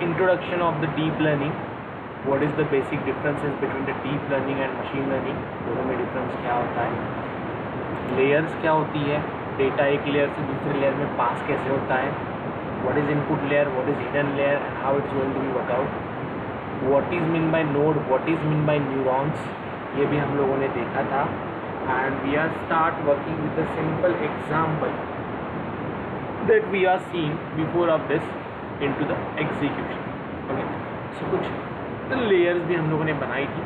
introduction of the deep learning. What is the basic differences between the deep learning and machine learning? दोनों में difference क्या होता है, layers क्या होती है, डेटा एक लेयर से दूसरे लेयर में पास कैसे होता है, what is input layer, what is hidden layer and how it's going to be work out, what is mean by node, what is mean by neurons, ये भी हम लोगों ने देखा था. And we are start working with a simple example that we are seeing before of this into the execution. Okay, so कुछ layers भी हम लोगों ने बनाई थी.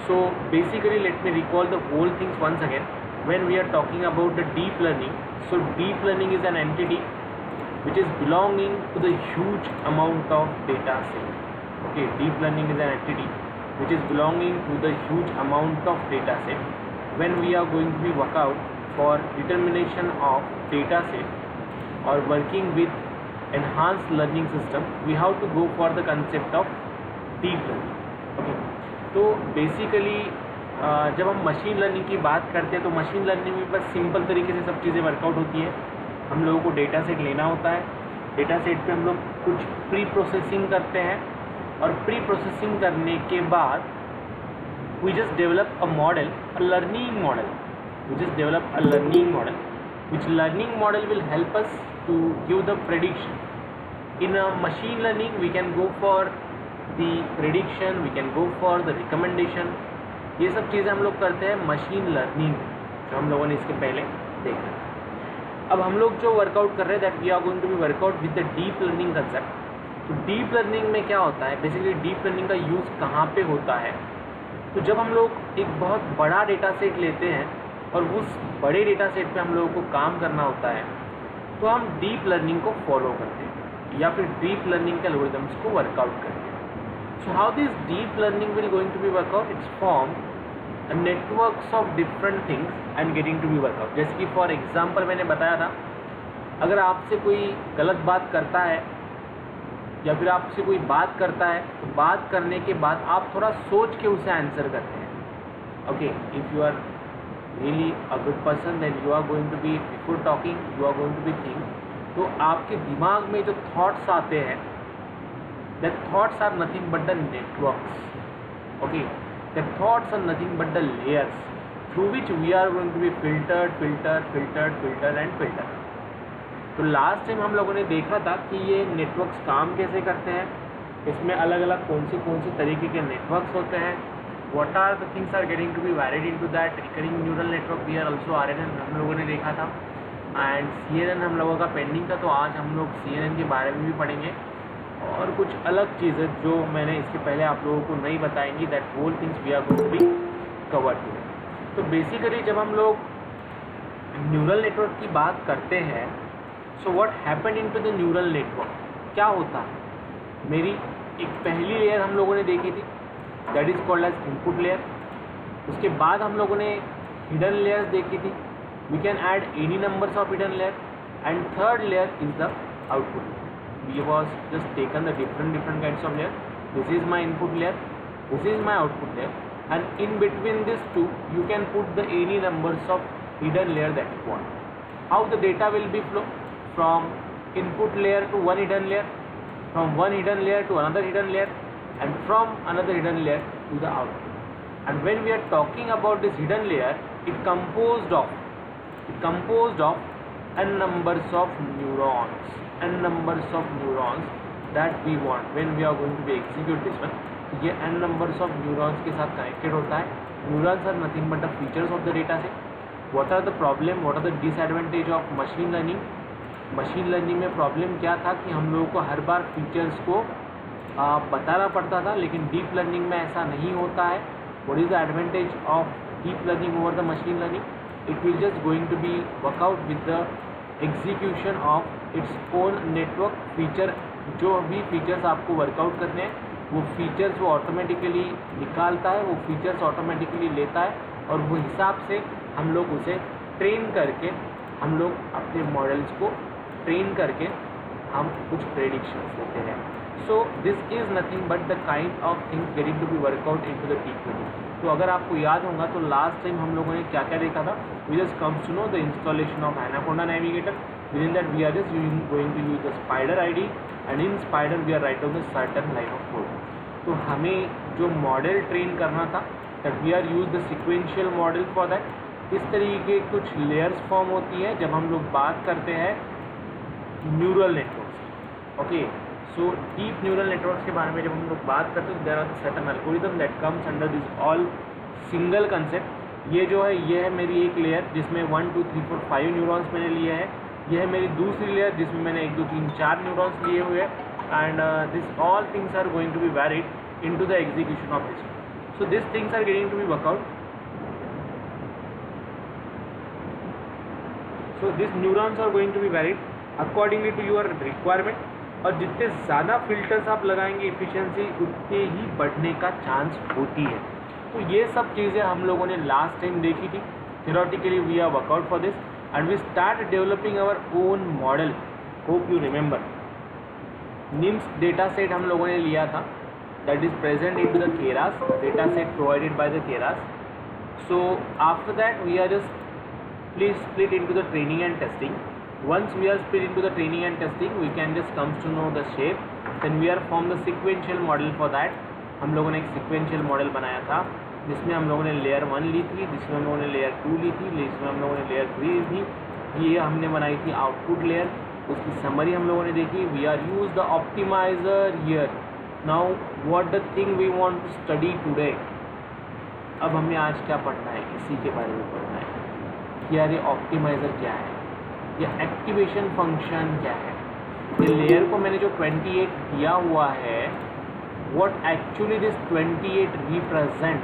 So basically let me recall the whole things once again. When we are talking about the deep learning, so deep learning is an entity which is belonging to the huge amount of data set. Okay, deep learning is an entity which is belonging to the huge amount of data set. When we are going to be work out for determination of data set or working with enhanced learning system, we have to go for the concept of deep learning. Okay, तो basically जब हम machine learning की बात करते हैं तो machine learning में बस सिंपल तरीके से सब चीज़ें वर्कआउट होती है. हम लोगों को डेटा सेट लेना होता है, डेटा सेट पे हम लोग कुछ प्री प्रोसेसिंग करते हैं और प्री प्रोसेसिंग करने के बाद we just develop a model, a learning model. We just develop a learning model, which learning model will help us to give the prediction. In a machine learning, we can go for the prediction, we can go for the recommendation. ये सब चीज़ें हम लोग करते हैं machine learning में, जो हम लोगों ने इसके पहले देखा. अब हम लोग जो वर्कआउट कर रहे हैं that we are going to be workout with the deep learning concept. तो डीप लर्निंग में क्या होता है, बेसिकली डीप लर्निंग का यूज़ कहाँ पे होता है. तो जब हम लोग एक बहुत बड़ा डेटा सेट लेते हैं और उस बड़े डेटा सेट पे हम लोगों को काम करना होता है तो हम डीप लर्निंग को फॉलो करते हैं या फिर डीप लर्निंग के एल्गोरिथम्स को वर्कआउट करते हैं. So how this deep learning will going to be workout, it's form networks of different things and getting to be workout. जैसे कि फॉर एग्जाम्पल मैंने बताया था, अगर आपसे कोई गलत बात करता है या फिर आपसे कोई बात करता है तो बात करने के बाद आप थोड़ा सोच के उसे आंसर करते हैं. Okay, if you are really a good person then you are going to be before talking you are going to be think. तो आपके दिमाग में जो थॉट्स आते हैं that thoughts are nothing but the networks. Okay, the thoughts are nothing but the layers through which we are going to be filtered and filtered. तो last time हम लोगों ने देखा था कि ये नेटवर्क्स काम कैसे करते हैं, इसमें अलग अलग कौन से तरीके के नेटवर्क्स होते हैं, what are the things are getting to be valid into that. Recurring neural network we are also RNN हम लोगों ने देखा था एंड CNN हम लोगों का पेंडिंग था. तो आज हम लोग CNN के बारे में भी पढ़ेंगे और कुछ अलग चीज़ें जो मैंने इसके पहले आप लोगों को नहीं बताएंगी, that whole things we are going to be covered today. तो बेसिकली जब हम लोग न्यूरल नेटवर्क की बात करते हैं, so what happened into the neural network, क्या होता है. मेरी एक पहली लेयर हम लोगों ने देखी थी that is called as input layer. उसके बाद हम लोगों ने हिडन लेयर्स देखी थी. We can add any numbers of hidden layer and third layer is the output. We was just taken the different kinds of layer. This is my input layer, this is my output layer and in between this two you can put the any numbers of hidden layer that you want. How the data will be flow from input layer to one hidden layer, from one hidden layer to another hidden layer and from another hidden layer to the output. And when we are talking about this hidden layer, it composed of n numbers of neurons that we want when we are going to be execute this one. ये n numbers of neurons के साथ connected होता है. Neurons are nothing but the features of the data set. What are the problem, what are the disadvantage of machine learning? Machine learning में problem क्या था कि हम लोगों को हर बार फीचर्स को बताना पड़ता था, लेकिन डीप लर्निंग में ऐसा नहीं होता है. What is the advantage of deep learning over the machine learning, it will just going to be workout with the execution of its own network feature. जो भी फीचर्स आपको वर्कआउट करने हैं वो फीचर्स वो ऑटोमेटिकली निकालता है, वो फीचर्स ऑटोमेटिकली लेता है और वो हिसाब से हम लोग उसे ट्रेन करके हम लोग अपने मॉडल्स को ट्रेन करके हम कुछ प्रेडिक्शंस देते हैं. So this is nothing but the kind of things getting to be workout into the deep learning. तो अगर आपको याद होगा तो लास्ट टाइम हम लोगों ने क्या क्या देखा था. We just comes to know the installation of Anaconda Navigator. Within that we are just going to use the spider id, and in spider we are write down the certain line of code. तो हमें जो model train करना था, that we are use the sequential model for that. इस तरीके कुछ layers form होती है जब हम लोग बात करते हैं neural networks. Okay, so deep neural networks के बारे में जब हम लोग बात करते हैं, there are certain algorithm that comes under this all single concept. ये जो है ये है मेरी एक लेयर जिसमें 1 2 3 4 5 न्यूरॉन्स मैंने लिए हैं. ये है मेरी दूसरी लेयर जिसमें मैंने 1 2 3 4 न्यूरॉन्स लिए हुए हैं. And this all things are going to be varied in to the execution of this. So this things are getting to be workout. So this neurons are going to be varied accordingly to your requirement. और जितने ज़्यादा filters आप लगाएंगे efficiency उतने ही बढ़ने का chance होती है. तो ये सब चीज़ें हम लोगों ने लास्ट टाइम देखी थी. Theoretically we are workout for this and we start developing our own model. Hope you remember MNIST data set हम लोगों ने लिया था, that is present in to the Keras data set provided by the Keras. So after that we are just please split into the training and testing. Once we are split into the training and testing, we can just come to know the shape. Then we are form the sequential model for that. हम लोगों ने एक sequential model बनाया था जिसमें हम लोगों ने layer 1 ली थी, जिसमें हम लोगों ने layer 2 ली थी, जिसमें हम लोगों ने layer 3 ली थी. ये हमने बनाई थी output layer. उसकी summary हम लोगों ने देखी. We are use the optimizer here. Now what the thing we want to study today. अब हमें आज क्या पढ़ना है, इसी के बारे में पढ़ना है. यार ये ऑप्टिमाइज़र क्या है, ये एक्टिवेशन फंक्शन क्या है. ये लेयर को मैंने जो 28 दिया हुआ है, what actually this 28 represent,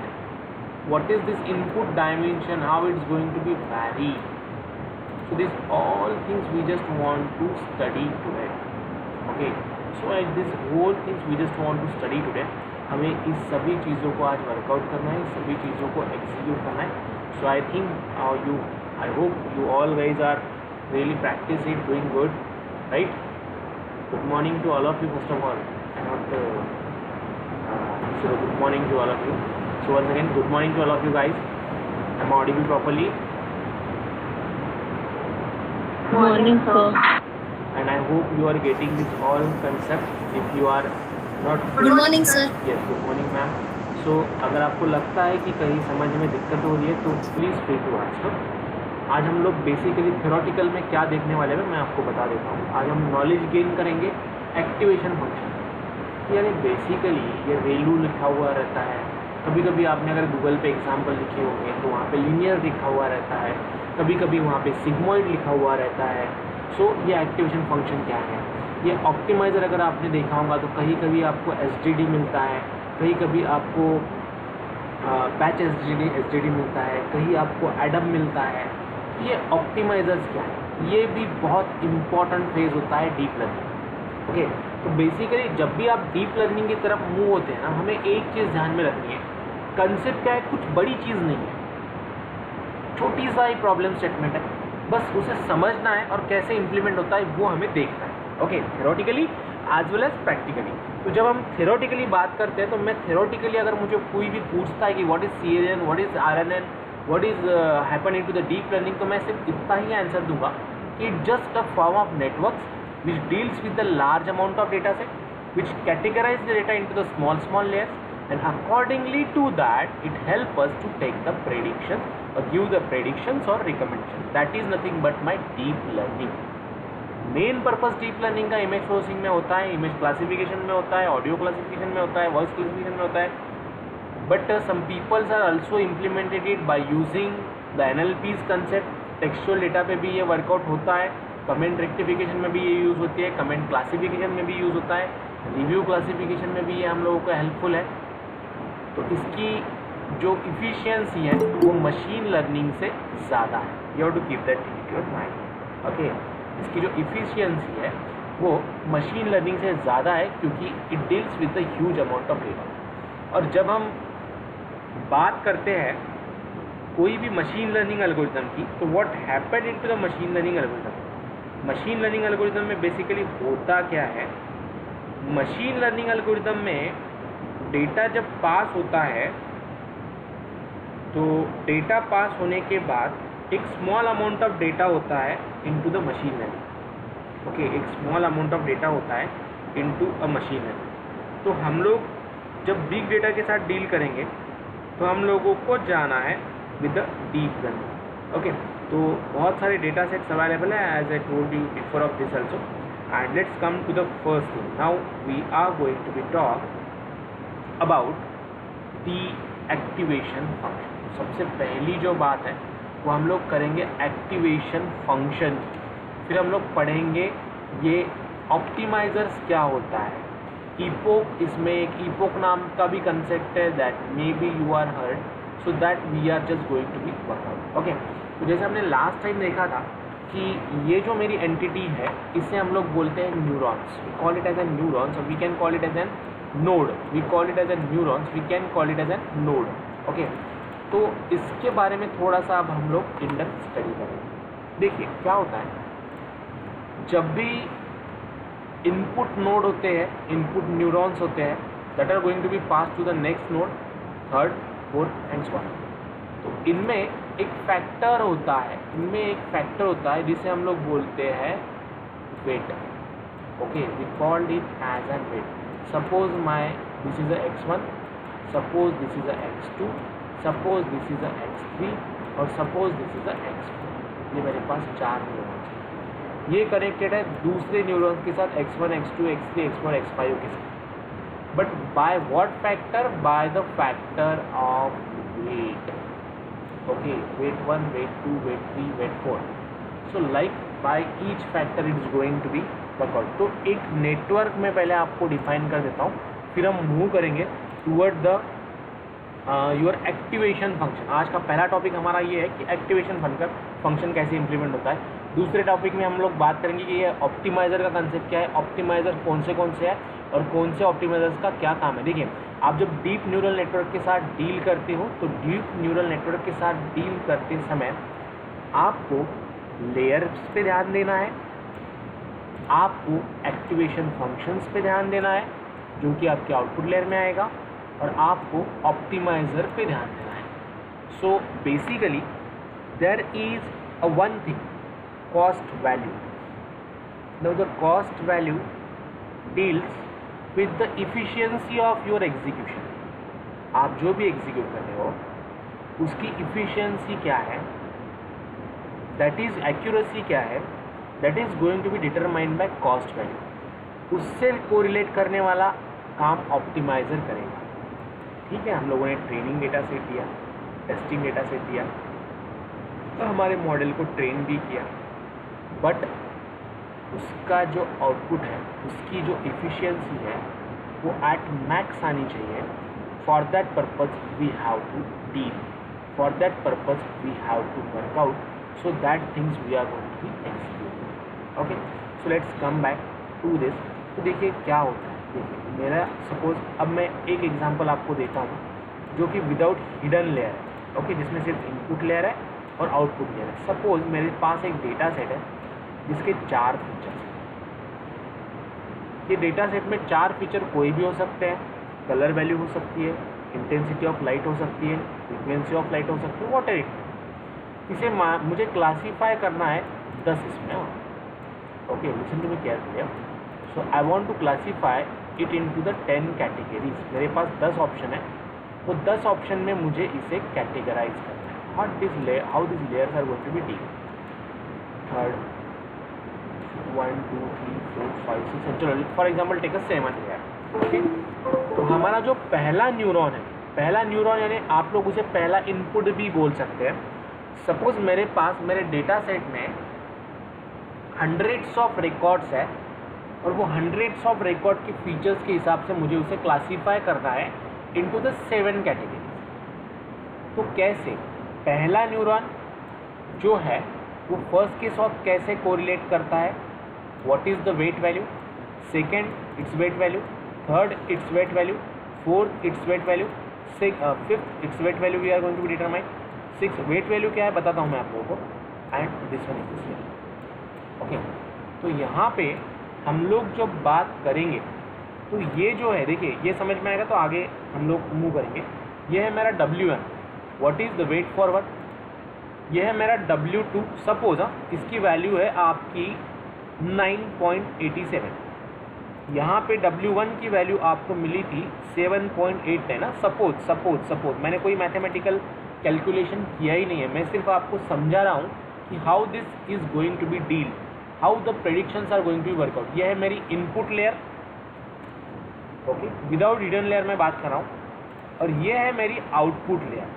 what is this input dimension, how it's going to be vary. So this all things we just want to study today. Okay, so this whole things we just want to study today. हमें इस सभी चीज़ों को आज workout करना है, सभी चीज़ों को एग्जीक्यूट करना है. So I think I hope you all guys are really practice it, doing good, right? Good morning to all of you first of all. So good morning to all of you. So once again, good morning to all of you guys. Am I audible properly? Morning, sir. And I hope you are getting this all concept. If you are not. Good morning, sir. Yes, good morning, ma'am. So अगर आपको लगता है कि कहीं समझ में दिक्कत हो रही है तो प्लीज़ फ्री टू आंसर. आज हम लोग बेसिकली थ्योरेटिकल में क्या देखने वाले हैं मैं आपको बता देता हूँ. आज हम नॉलेज गेन करेंगे एक्टिवेशन फंक्शन. यानी बेसिकली ये वैल्यू लिखा हुआ रहता है. कभी कभी आपने अगर गूगल पे एग्जाम्पल लिखे होंगे तो वहाँ पे लीनियर लिखा हुआ रहता है, कभी कभी वहाँ पे सिग्मॉइड लिखा हुआ रहता है. सो ये एक्टिवेशन फंक्शन क्या है. ये ऑप्टिमाइज़र अगर आपने देखा होगा तो कहीं कभी आपको SGD मिलता है, कहीं कभी आपको पैच SGD मिलता है, कहीं आपको एडम मिलता है. ये ऑप्टिमाइजर्स क्या है, ये भी बहुत इम्पॉर्टेंट फेज होता है डीप लर्निंग. ओके, तो बेसिकली जब भी आप डीप लर्निंग की तरफ मूव होते हैं ना, हमें एक चीज़ ध्यान में रखनी है. कंसेप्ट क्या है, कुछ बड़ी चीज़ नहीं है, छोटी सा ही प्रॉब्लम स्टेटमेंट है. बस उसे समझना है और कैसे इम्प्लीमेंट होता है वो हमें देखना है. Okay, theoretically as well as practically. तो जब हम थ्योरेटिकली बात करते हैं तो मैं थ्योरेटिकली अगर मुझे कोई भी पूछता है कि what is CNN, what is RNN, what is happen into the deep learning, तो मैं सिर्फ इतना ही आंसर दूंगा कि just a form of networks which deals with the large amount of data set, which categorize the data into the small layers, and accordingly to that it help us to take the predictions or give the predictions or recommendations. That is nothing but my deep learning. Main purpose deep learning का image processing में होता है, image classification में होता है, audio classification में होता है, वॉइस क्लासिफिकेशन में होता है. But some peoples are also implemented it by using the NLP's concept. Textual data पे भी ये वर्कआउट होता है, कमेंट रेक्टिफिकेशन में भी ये यूज़ होती है, कमेंट क्लासिफिकेशन में भी यूज़ होता है, रिव्यू क्लासिफिकेशन में भी ये हम लोगों को हेल्पफुल है. तो इसकी जो इफ़िशियंसी है वो मशीन लर्निंग से ज़्यादा है. You have to keep that in your mind. Okay, इसकी जो इफ़िशियंसी है वो मशीन लर्निंग से ज़्यादा है क्योंकि it deals with the huge amount of data. और जब हम बात करते हैं कोई भी मशीन लर्निंग एल्गोरिथम की, तो what happened into the machine learning algorithm. Machine learning algorithm में बेसिकली होता क्या है, मशीन लर्निंग एल्गोरिथम में डेटा जब पास होता है तो डेटा पास होने के बाद एक स्मॉल अमाउंट ऑफ डेटा होता है into the machine learning. Okay, एक स्मॉल अमाउंट ऑफ डेटा होता है इनटू अ मशीन लर्निंग। तो हम लोग जब बिग डेटा के साथ डील करेंगे तो हम लोगों को जाना है with the deep learning. Okay, तो बहुत सारे डेटा सेट्स अवेलेबल है as I told you before of this also. And let's come to the first thing. Now we are going to be talk about the activation function. सबसे पहली जो बात है वो हम लोग करेंगे एक्टिवेशन फंक्शन। फिर हम लोग पढ़ेंगे ये ऑप्टिमाइजर्स क्या होता है। इपोक, इसमें एक इपोक नाम का भी कंसेप्ट है that may be you are heard, so that we are just going to be work out. Okay, तो जैसे हमने लास्ट टाइम देखा था कि ये जो मेरी एंटिटी है इसे हम लोग बोलते हैं neurons. We call it as an neurons और we can call it as an node. We call it as an neurons, we can call it as an node. Okay, तो इसके बारे में थोड़ा सा अब हम लोग इन डेप्थ स्टडी करेंगे। देखिए क्या होता है, जब भी इनपुट नोड होते हैं, इनपुट न्यूरॉन्स होते हैं that are going to be pass to the next node, third, fourth and so on. तो इनमें एक फैक्टर होता है, जिसे हम लोग बोलते हैं weight. Okay, we called it as an weight. Suppose my this is a x1, suppose this is a x2, suppose this is a x3 और suppose this is a x4। ये मेरे पास 4 न्यूरॉन्स हैं। ये कनेक्टेड है दूसरे neurons के साथ x1, x2, x3, x4, x5 के साथ। But by what factor? By the factor of weight. Okay, weight 1, weight 2, weight 3, weight 4। So like by each factor it is going to be workout. तो एक network में पहले आपको define कर देता हूँ, फिर हम मूव करेंगे toward the your activation function. आज का पहला टॉपिक हमारा ये है कि एक्टिवेशन फंक्शन कैसे इंप्लीमेंट होता है। दूसरे टॉपिक में हम लोग बात करेंगे कि ये ऑप्टिमाइज़र का कंसेप्ट क्या है, ऑप्टिमाइज़र कौन से है और कौन से ऑप्टिमाइज़र्स का क्या काम है। देखिए, आप जब डीप न्यूरल नेटवर्क के साथ डील करते हो तो डीप न्यूरल नेटवर्क के साथ डील करते समय आपको लेयर्स पे ध्यान देना है, आपको एक्टिवेशन फंक्शंस पे ध्यान देना है जो कि आपके आउटपुट लेयर में आएगा, और आपको ऑप्टिमाइज़र पे ध्यान देना है। So basically there is a one thing, cost value. Now the cost value deals with the efficiency of your execution. आप जो भी एग्जीक्यूट कर रहे हो उसकी efficiency क्या है, that is accuracy क्या है, that is going to be determined by cost value. उससे कोरिलेट करने वाला काम ऑप्टिमाइज़र करेगा। ठीक है, हम लोगों ने ट्रेनिंग डेटा सेट दिया, टेस्टिंग डेटा सेट दिया, तो हमारे मॉडल को ट्रेन भी किया, बट उसका जो आउटपुट है, उसकी जो एफिशिएंसी है वो एट मैक्स आनी चाहिए। For that purpose we have to deal, for that purpose we have to work out, so that things we are going to be executed. Okay, so let's come back to this. तो देखिए क्या होता है, देखिए मेरा suppose अब मैं एक एग्जांपल आपको देता हूँ जो कि विदाउट हिडन लेयर है। ओके, जिसमें सिर्फ इनपुट लेयर है और आउटपुट लेयर है। सपोज मेरे पास एक डेटा सेट है जिसके 4 फीचर्स हैं। ये डेटा सेट में 4 फीचर कोई भी हो सकते हैं, कलर वैल्यू हो सकती है, इंटेंसिटी ऑफ लाइट हो सकती है, फ्रीक्वेंसी ऑफ लाइट हो सकती है, वॉट एवर इट। इसे मुझे क्लासीफाई करना है 10 इसमें। Okay, listen to me carefully. So I want to classify it into the 10 categories. मेरे पास 10 ऑप्शन है, वो 10 ऑप्शन में मुझे इसे कैटेगराइज करना है। How this layers are going to be deal. Third, 1 2 3 4 5 6, चलो for example take a 7 layer. Okay, तो हमारा जो पहला न्यूरॉन है, पहला न्यूरॉन यानी आप लोग उसे पहला इनपुट भी बोल सकते हैं। सपोज मेरे पास मेरे डेटा सेट में हंड्रेड्स ऑफ रिकॉर्ड्स है और वो हंड्रेड्स ऑफ रिकॉर्ड के फीचर्स के हिसाब से मुझे उसे क्लासीफाई करना है इनटू द 7 कैटेगरीज। तो कैसे, पहला न्यूरॉन जो है वो फर्स्ट के साथ कैसे कोरिलेट करता है, what is the weight value, second its weight value, third its weight value, fourth its weight value, fifth its weight value we are going to be determine, 6 weight value क्या है बताता हूँ मैं आप लोगों को, and this one is this value. Okay, तो यहाँ पे हम लोग जब बात करेंगे तो ये जो है, देखिए ये समझ में आएगा तो आगे हम लोग मूव करेंगे। ये है मेरा W1, what is the weight forward. ये है मेरा W2, सपोज इसकी वैल्यू है आपकी 9.87। यहाँ पे W1 की वैल्यू आपको मिली थी 7.8 है ना, सपोज मैंने कोई मैथमेटिकल कैलकुलेशन किया ही नहीं है, मैं सिर्फ आपको समझा रहा हूँ कि how this is going to be deal, how the predictions are going to be workout. यह है मेरी input layer, okay, without hidden layer मैं बात कर रहा हूँ, और ये है मेरी आउटपुट लेयर,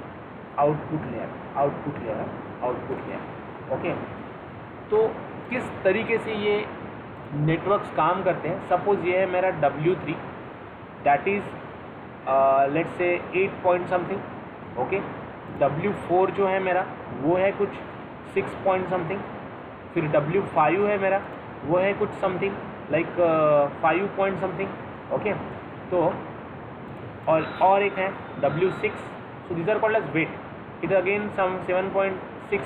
ओके। तो किस तरीके से ये नेटवर्क्स काम करते हैं, सपोज ये है मेरा W3 that is let's say 8 point something, okay. W4 जो है मेरा वो है कुछ 6 पॉइंट समथिंग, फिर W5 है मेरा वो है कुछ something like 5 point something, okay. तो और एक है W6, so these are called as weight, it is again some 7.6,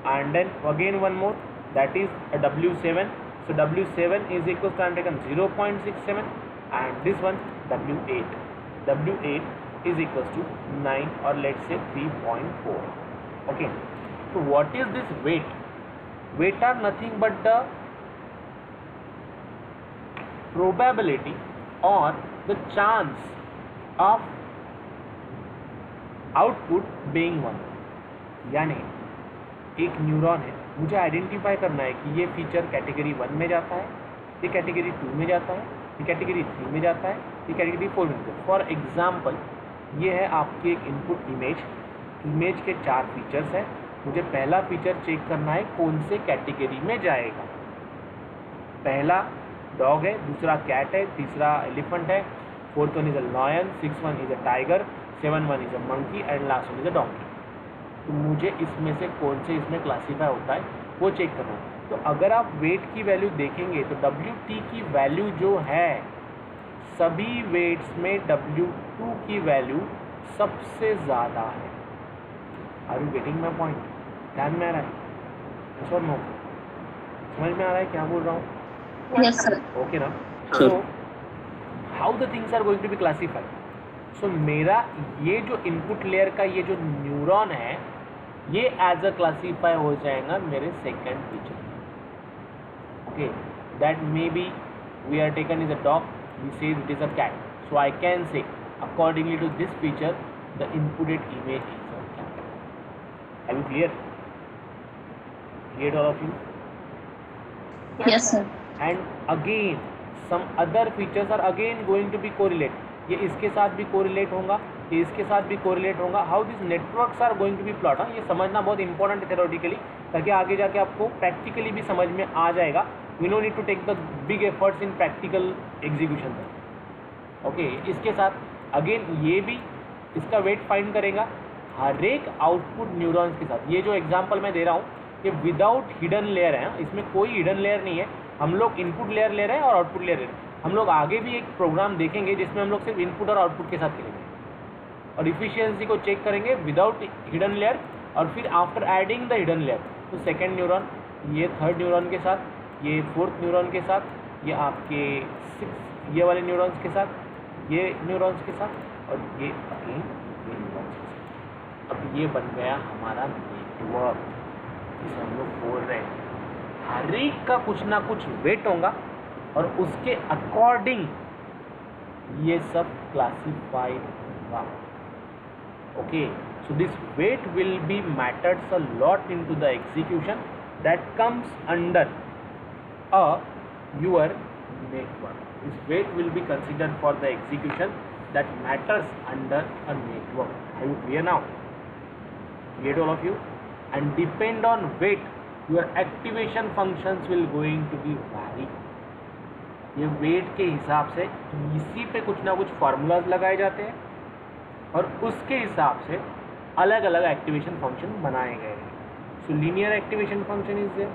and then again one more that is a W7, so W7 is equals to, I am taken 0.67, and this one W8 is equals to 9 or let's say 3.4, okay. So what is this weight? Weight are nothing but the probability or the chance of output being 1, यानी एक neuron है, मुझे identify करना है कि ये feature category 1 में जाता है, ये कैटेगरी 2 में जाता है, ये कैटेगरी 3 में जाता है, ये कैटेगरी 4 में जाता है। फॉर एग्जांपल ये है आपकी एक इनपुट इमेज के 4 फीचर्स हैं, मुझे पहला फीचर चेक करना है कौन से कैटेगरी में जाएगा। पहला डॉग है, दूसरा कैट है, तीसरा एलिफेंट है, fourth one is a lion, six one is a tiger, 7 one is a monkey and last one is a donkey. तो मुझे इसमें से कौन से इसमें क्लासीफाई होता है वो चेक करना है। तो अगर आप वेट की वैल्यू देखेंगे तो WT की वैल्यू जो है सभी वेट्स में W2 की वैल्यू सबसे ज़्यादा है। Are you getting my point? ध्यान में आ रहा है? यस और नो? समझ में आ रहा है क्या बोल रहा हूँ? Yes, sir. ओके ना? So how the things are going to be classified. So मेरा ये जो इनपुट लेयर का ये जो न्यूरॉन है ये एज अ क्लासीफाई हो जाएगा मेरे second feature, okay. That may be we are taken is a dog, we say it is a cat, so I can say accordingly to this feature the inputted image is a cat. Are you clear all of you? Yes, sir. And again some other features are again going to be correlate, ये इसके साथ भी correlate होगा, ये इसके साथ भी correlate होगा। How this networks are going to be plot, ये समझना बहुत इंपॉर्टेंट है थ्योरेटिकली, ताकि आगे जाके आपको प्रैक्टिकली भी समझ में आ जाएगा। We no need to take the big efforts in practical execution, okay. इसके साथ अगेन ये भी इसका वेट फाइंड करेगा हर एक आउटपुट न्यूरॉन्स के साथ। ये जो एग्जांपल मैं दे रहा हूँ ये विदाउट हिडन लेयर है, इसमें कोई हिडन लेयर नहीं है, हम लोग इनपुट लेयर ले रहे हैं और आउटपुट लेयर ले रहे हैं। हम लोग आगे भी एक प्रोग्राम देखेंगे जिसमें हम लोग सिर्फ इनपुट और आउटपुट के साथ खेलेंगे और इफिशियंसी को चेक करेंगे विदाउट हिडन लेयर, और फिर after adding the hidden layer तो सेकेंड न्यूरॉन, ये थर्ड न्यूरॉन के साथ, ये फोर्थ न्यूरॉन के साथ, ये आपके 6 ये वाले न्यूरॉन्स के साथ, ये न्यूरॉन्स के साथ, और ये अगेन ये न्यूरॉन्स के साथ। अब ये बन गया हमारा नेटवर्क, जिसे हम लोग बोल रहे हैं हर एक का कुछ ना कुछ वेट होगा और उसके अकॉर्डिंग ये सब क्लासिफाइड होगा, okay. So this weight will be matters a lot into the execution that comes under your network. This weight will be considered for the execution that matters under a network. Are you clear now? Clear to all of you? And depend on weight, your activation functions will going to be vary. ये wait के हिसाब से इसी पे कुछ ना कुछ formulas लगाए जाते हैं और उसके हिसाब से अलग अलग एक्टिवेशन फंक्शन बनाए गए हैं। So linear activation function is there,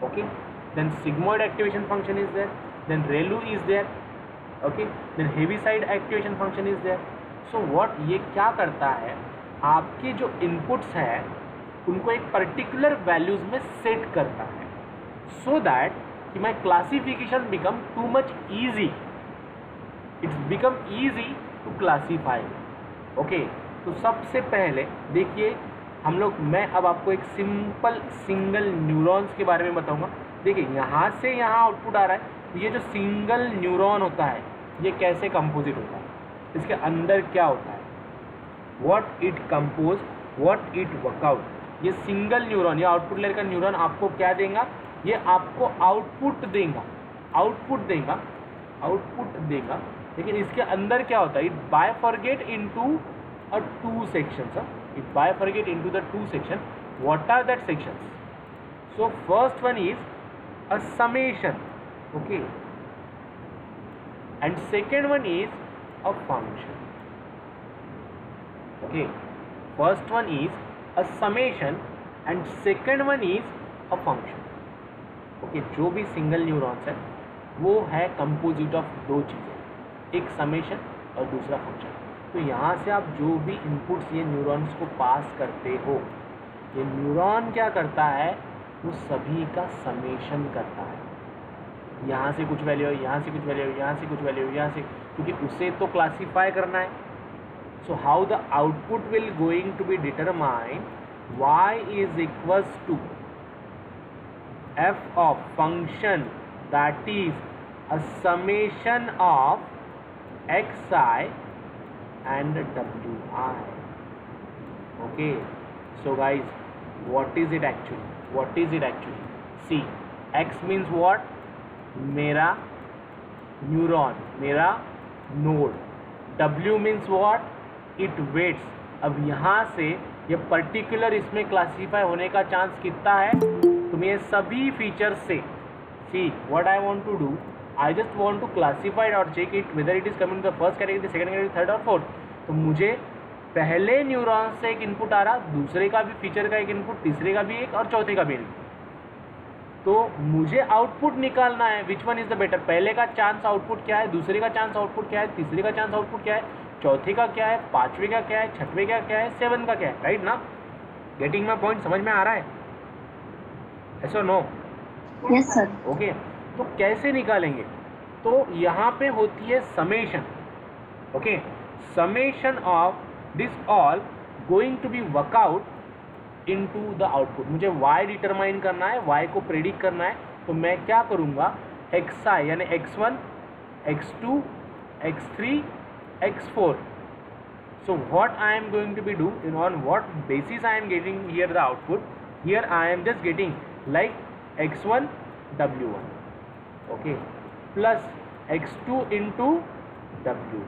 okay, then sigmoid activation function is there, then ReLU is there, okay, then Heaviside activation function is there. So what ये क्या करता है, आपके जो इनपुट्स हैं उनको एक पर्टिकुलर वैल्यूज में सेट करता है सो दैट कि my classification become too much easy, it's become easy to classify, okay. तो सबसे पहले देखिए हम लोग, मैं अब आपको एक सिंपल सिंगल न्यूरॉन्स के बारे में बताऊंगा। देखिए यहाँ से यहाँ आउटपुट आ रहा है, तो ये जो सिंगल न्यूरॉन होता है ये कैसे कंपोजिट होता है, इसके अंदर क्या होता है, what it compose, what it workout. ये सिंगल न्यूरॉन, ये आउटपुट लेयर का न्यूरॉन आपको क्या देगा, ये आपको आउटपुट देगा, आउटपुट देगा, आउटपुट देगा। लेकिन इसके अंदर क्या होता है, it bifurcate into a two sections, it bifurcate into the two section. What are that sections? So first one is a summation, okay, and second one is a function, okay. First one is a summation and second one is a function, okay. जो भी single neurons है वो है composite of दो चीज़ें, एक summation और दूसरा फंक्शन। तो यहाँ से आप जो भी इनपुट्स ये न्यूरॉन्स को पास करते हो, ये न्यूरॉन क्या करता है, वो सभी का समेशन करता है। यहाँ से कुछ वैल्यू, यहाँ से कुछ वैल्यू, यहाँ से कुछ वैल्यू, यहाँ से, क्योंकि उसे तो क्लासीफाई करना है। So how the output will going to be determine, y is equals to f of function that is a summation of xi and wi, okay. So guys, what is it actually? What is it actually? See, x means what? मेरा neuron, मेरा node. w means what? it waits। अब यहाँ से ये particular इसमें classify होने का chance कितना है, तुम ये सभी फीचर्स से, see what I want to do, I just want to classify और check it whether it is coming the first category, second category, third और फोर्थ। तो मुझे पहले न्यूरॉन से एक इनपुट आ रहा, दूसरे का भी फीचर का एक इनपुट, तीसरे का भी एक और चौथे का भी एक। तो मुझे आउटपुट निकालना है, which one is the better, पहले का चांस आउटपुट क्या है, दूसरे का चांस आउटपुट क्या है, तीसरे का चांस आउटपुट क्या है, चौथे का क्या है, पांचवे का क्या है, छठवें का क्या है, सेवन का क्या है, राइट ना? गेटिंग माय पॉइंट, समझ में आ रहा है? यस और नो? Yes sir. ओके, तो कैसे निकालेंगे? तो यहाँ पे होती है summation, okay, summation of this all going to be workout into the output. मुझे y डिटरमाइन करना है, y को प्रेडिक्ट करना है, तो मैं क्या करूँगा, xi यानी x1, x2, x3, x4। So what I am going to be do, on what basis I am getting here the output? Here I am just getting like x1 w1, okay, plus x2 into w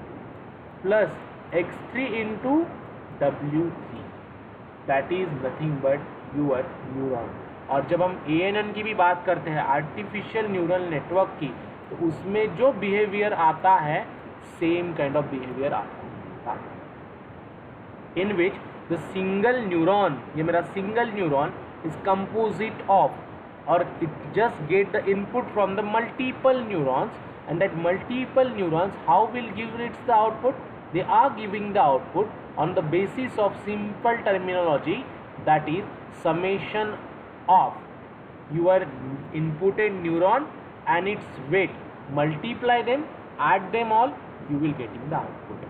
plus x3 into w3, that is nothing but your neuron। और जब हम ANN की भी बात करते हैं, artificial neural network की, तो उसमें जो बिहेवियर आता है सेम काइंड ऑफ बिहेवियर आता है, in which the single neuron, ये मेरा single neuron is composite of, और it just get the input from the multiple neurons, and that multiple neurons, how will give it the output? They are giving the output on the basis of simple terminology, that is summation of your inputted neuron and its weight, multiply them, add them all, you will getting the output.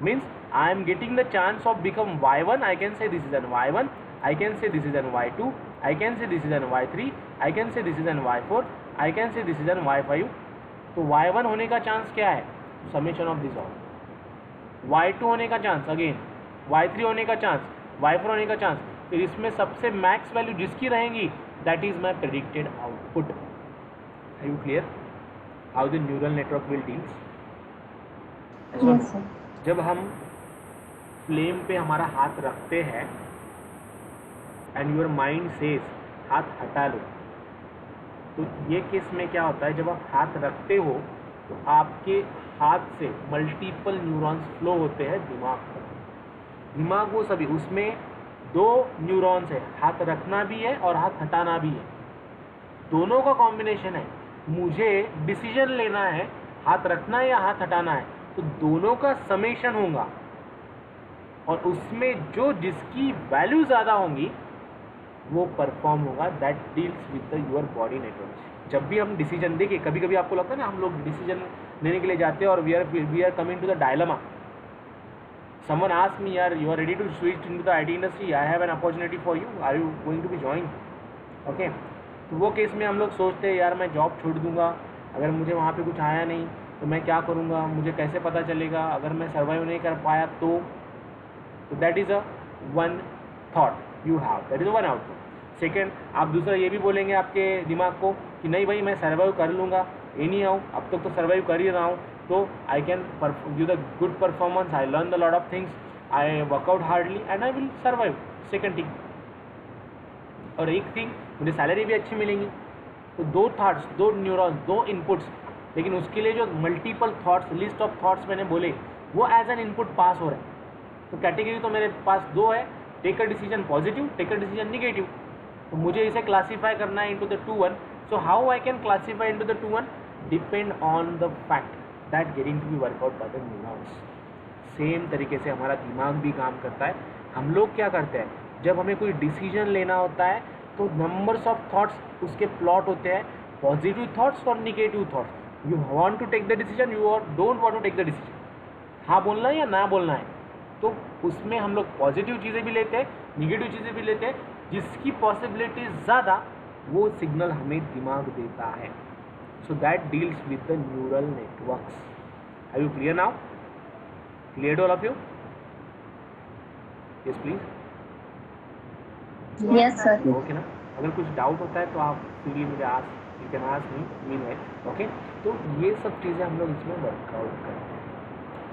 Means I am getting the chance of become y1, I can say this is an y1, I can say this is an y2, I can say this is an y3, I can say this is an y4, I can say this is an y5। तो y1 होने का chance क्या है, summation of this all, y2 होने का chance again, y3 होने का chance, y4 होने का चांस, फिर इसमें सबसे मैक्स वैल्यू जिसकी रहेंगी that is my predicted output. Are you clear how the neural network will deals? जब हम फ्लेम पे हमारा हाथ रखते हैं एंड योर माइंड सेज हाथ हटा लो, तो ये केस में क्या होता है, जब आप हाथ रखते हो तो आपके हाथ से मल्टीपल न्यूरॉन्स फ्लो होते हैं दिमाग पर। दिमाग वो सभी, उसमें दो न्यूरॉन्स है, हाथ रखना भी है और हाथ हटाना भी है, दोनों का कॉम्बिनेशन है। मुझे डिसीजन लेना है हाथ रखना है या हाथ हटाना है, तो दोनों का समेशन होगा और उसमें जो जिसकी वैल्यू ज़्यादा होंगी वो परफॉर्म होगा, that deals with the your body network. जब भी हम डिसीजन, देखिए कभी कभी आपको लगता है ना, हम लोग डिसीजन लेने के लिए जाते हैं और we are coming to the dilemma. Someone ask me, यार you are ready to switch into the IT industry, I have an opportunity for you, are you going to be join? Okay, तो वो case में हम लोग सोचते हैं यार मैं जॉब छोड़ दूंगा, अगर मुझे वहाँ पे कुछ आया नहीं तो मैं क्या करूँगा, मुझे कैसे पता चलेगा, अगर मैं सर्वाइव नहीं कर पाया तो that is a one thought you have, that is one output. Second, आप दूसरा ये भी बोलेंगे आपके दिमाग को कि नहीं भाई मैं सर्वाइव कर लूँगा, एनी हाउ अब तक तो सर्वाइव कर ही रहा हूँ, तो I can give the good performance, I learn the lot of things, I workout hardly and I will survive. Second thing, और एक थिंग मुझे सैलरी भी अच्छी मिलेंगी। तो दो थॉट्स, दो न्यूरॉन्स, दो इनपुट्स, लेकिन उसके लिए जो multiple thoughts, list of thoughts मैंने बोले वो एज एन इनपुट पास हो रहा है। तो कैटेगरी तो मेरे पास दो है, take a decision positive, take a decision negative. तो मुझे इसे क्लासीफाई करना है into the 2-1। So how I can classify into the 2-1? Depend on the fact that getting to be workout by the neurons. Same तरीके से हमारा दिमाग भी काम करता है। हम लोग क्या करते हैं, जब हमें कोई डिसीजन लेना होता है तो नंबर्स ऑफ थॉट्स उसके प्लॉट होते हैं, पॉजिटिव थॉट्स और negative thoughts. You want to take the decision, you don't want to take the decision, हाँ बोलना है या ना बोलना है। तो उसमें हम लोग पॉजिटिव चीज़ें भी लेते हैं, निगेटिव चीज़ें भी लेते हैं, जिसकी पॉसिबिलिटी ज़्यादा वो सिग्नल हमें दिमाग देता है। So that deals with the neural networks. Are you clear now? Clear all of you? Yes please. Yes, sir. Okay ना? अगर कुछ डाउट होता है तो आप फ्रीली मुझे ask, you can ask me, mean it. Okay, तो ये सब चीज़ें हम लोग इसमें वर्कआउट करते हैं।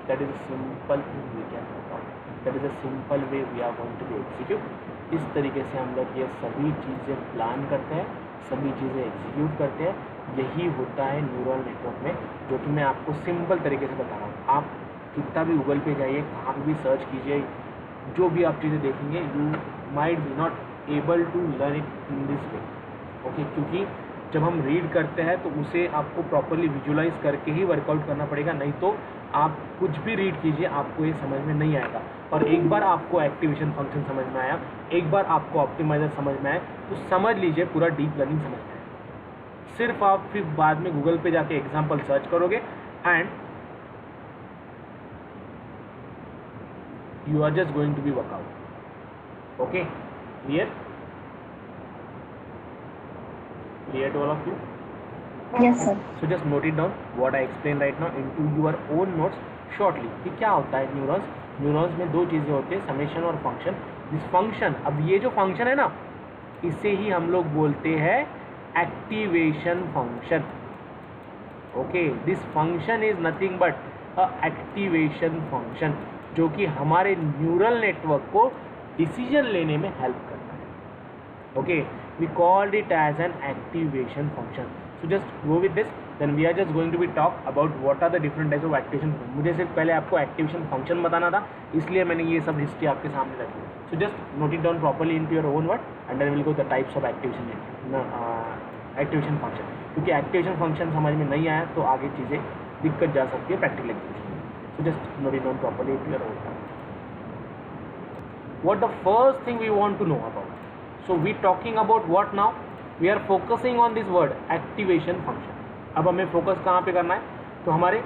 That is a simple thing we can work out, that is a simple way we are going to be execute. इस तरीके से हम लोग ये सभी चीज़ें प्लान करते हैं, सभी चीज़ें एग्जीक्यूट करते हैं। यही होता है न्यूरल नेटवर्क में, जो कि मैं आपको सिंपल तरीके से बता रहा हूँ। आप कितना भी गूगल पे जाइए, कहाँ पर भी सर्च कीजिए, जो भी आप चीज़ें देखेंगे you might be not able to learn it in this way. Okay, क्योंकि जब हम रीड करते हैं तो उसे आपको प्रॉपरली विजुलाइज करके ही वर्कआउट करना पड़ेगा, नहीं तो आप कुछ भी रीड कीजिए आपको ये समझ में नहीं आएगा। और एक बार आपको एक्टिवेशन फंक्शन समझ में आया, एक बार आपको ऑप्टिमाइजर समझ में आए, तो समझ लीजिए पूरा डीप लर्निंग समझ में आया। सिर्फ आप फिर बाद में गूगल पे जाके एग्जाम्पल सर्च करोगे and you are just going to be workout. Okay, clear to all of you? Yes, sir. So just note it down what I explained right now into your own notes shortly कि क्या होता है neurons. Neurons में दो चीज़ें होती है, summation और फंक्शन। दिस फंक्शन, अब ये जो फंक्शन है ना, इसे ही हम लोग बोलते हैं activation function. Okay, this function is nothing but a activation function, जो कि हमारे न्यूरल नेटवर्क को डिसीजन लेने में हेल्प करता है। Okay, we called it as an activation function. So just go with this, then we are just going to be talk about what are the different types of activation. मुझे सिर्फ पहले आपको activation function बताना था, इसलिए मैंने ये सब हिस्ट्री आपके सामने रखी। So just note it down properly in to your own word and then will go the types of activation function. क्योंकि एक्टिवेशन फंक्शन समझ में नहीं आया तो आगे चीज़ें दिक्कत जा सकती है practical activation. So just note it down properly if you are old. What the first thing we want to know about? So we talking about what now? We are focusing on this word activation function. अब हमें focus कहाँ पे करना है? तो हमारे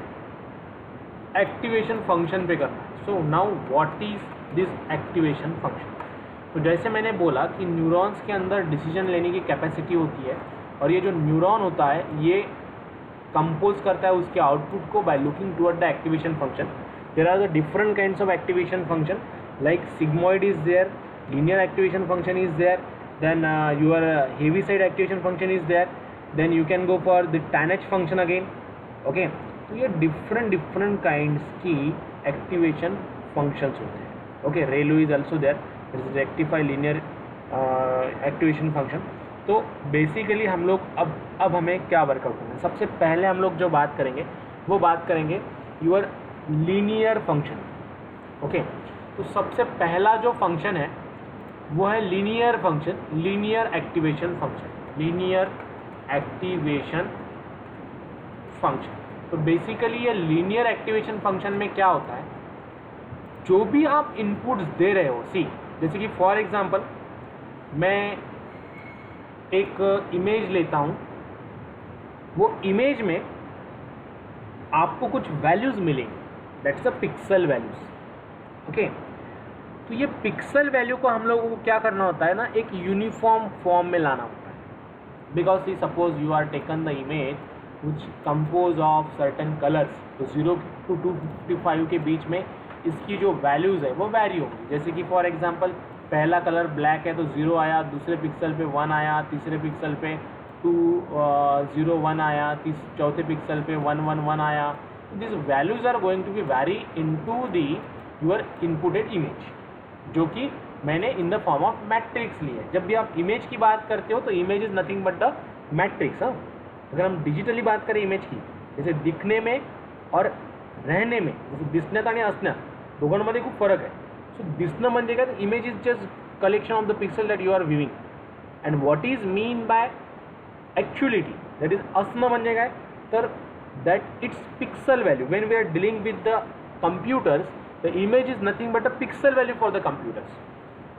activation function पे करना है। So now what is this activation function? तो जैसे मैंने बोला कि न्यूरॉन्स के अंदर डिसीजन लेने की कैपेसिटी होती है, और ये जो न्यूरॉन होता है ये कंपोज करता है उसके आउटपुट को by looking toward the activation function. There are the different kinds of activation function, like sigmoid is there, linear activation function is there, then your Heaviside activation function is there, then you can go for the tanh function again. Okay, तो ये different kinds की activation functions होते हैं। Okay, ReLU is also there, rectify linear activation function. तो basically हम लोग अब हमें क्या वर्कआउट करना है? सबसे पहले हम लोग जो बात करेंगे वो बात करेंगे योर लीनियर फंक्शन। ओके, तो सबसे पहला जो फंक्शन है वो है linear function, linear activation function, linear activation function. तो बेसिकली ये लीनियर एक्टिवेशन फंक्शन में क्या होता है, जो भी आप इनपुट्स दे रहे हो, सी जैसे कि फॉर एग्जांपल मैं एक इमेज लेता हूँ, वो इमेज में आपको कुछ वैल्यूज़ मिलेंगी, that's a pixel values. Okay, तो ये पिक्सल वैल्यू को हम लोगों को क्या करना होता है ना, एक यूनिफॉर्म फॉर्म में लाना होता है। because see suppose you are taken the image which compose of certain colors, तो 0 to 255 के बीच में इसकी जो वैल्यूज़ है वो वैरी होंगी। जैसे कि फॉर एग्जांपल पहला कलर ब्लैक है तो 0 आया, दूसरे पिक्सल पे 1 आया, तीसरे पिक्सल पे 201 आया, चौथे पिक्सल पे 111 आया। This values are going to be vary into the your inputted image, जो कि मैंने in the form of matrix ली है। जब भी आप इमेज की बात करते हो तो image is nothing but the matrix. हाँ, अगर हम डिजिटली बात करें इमेज की, जैसे दिखने में और रहणे में, जैसे दिसण्यात आणि असण्यात दोघांमध्ये खूप फरक आहे। सो दिसणं म्हणजे काय, image is just collection of the pixel that you are viewing, and what is mean by actuality, that is असणं म्हणजे काय, तर that it's pixel value. When we are dealing with the computers, the image is nothing but a pixel value for the computers.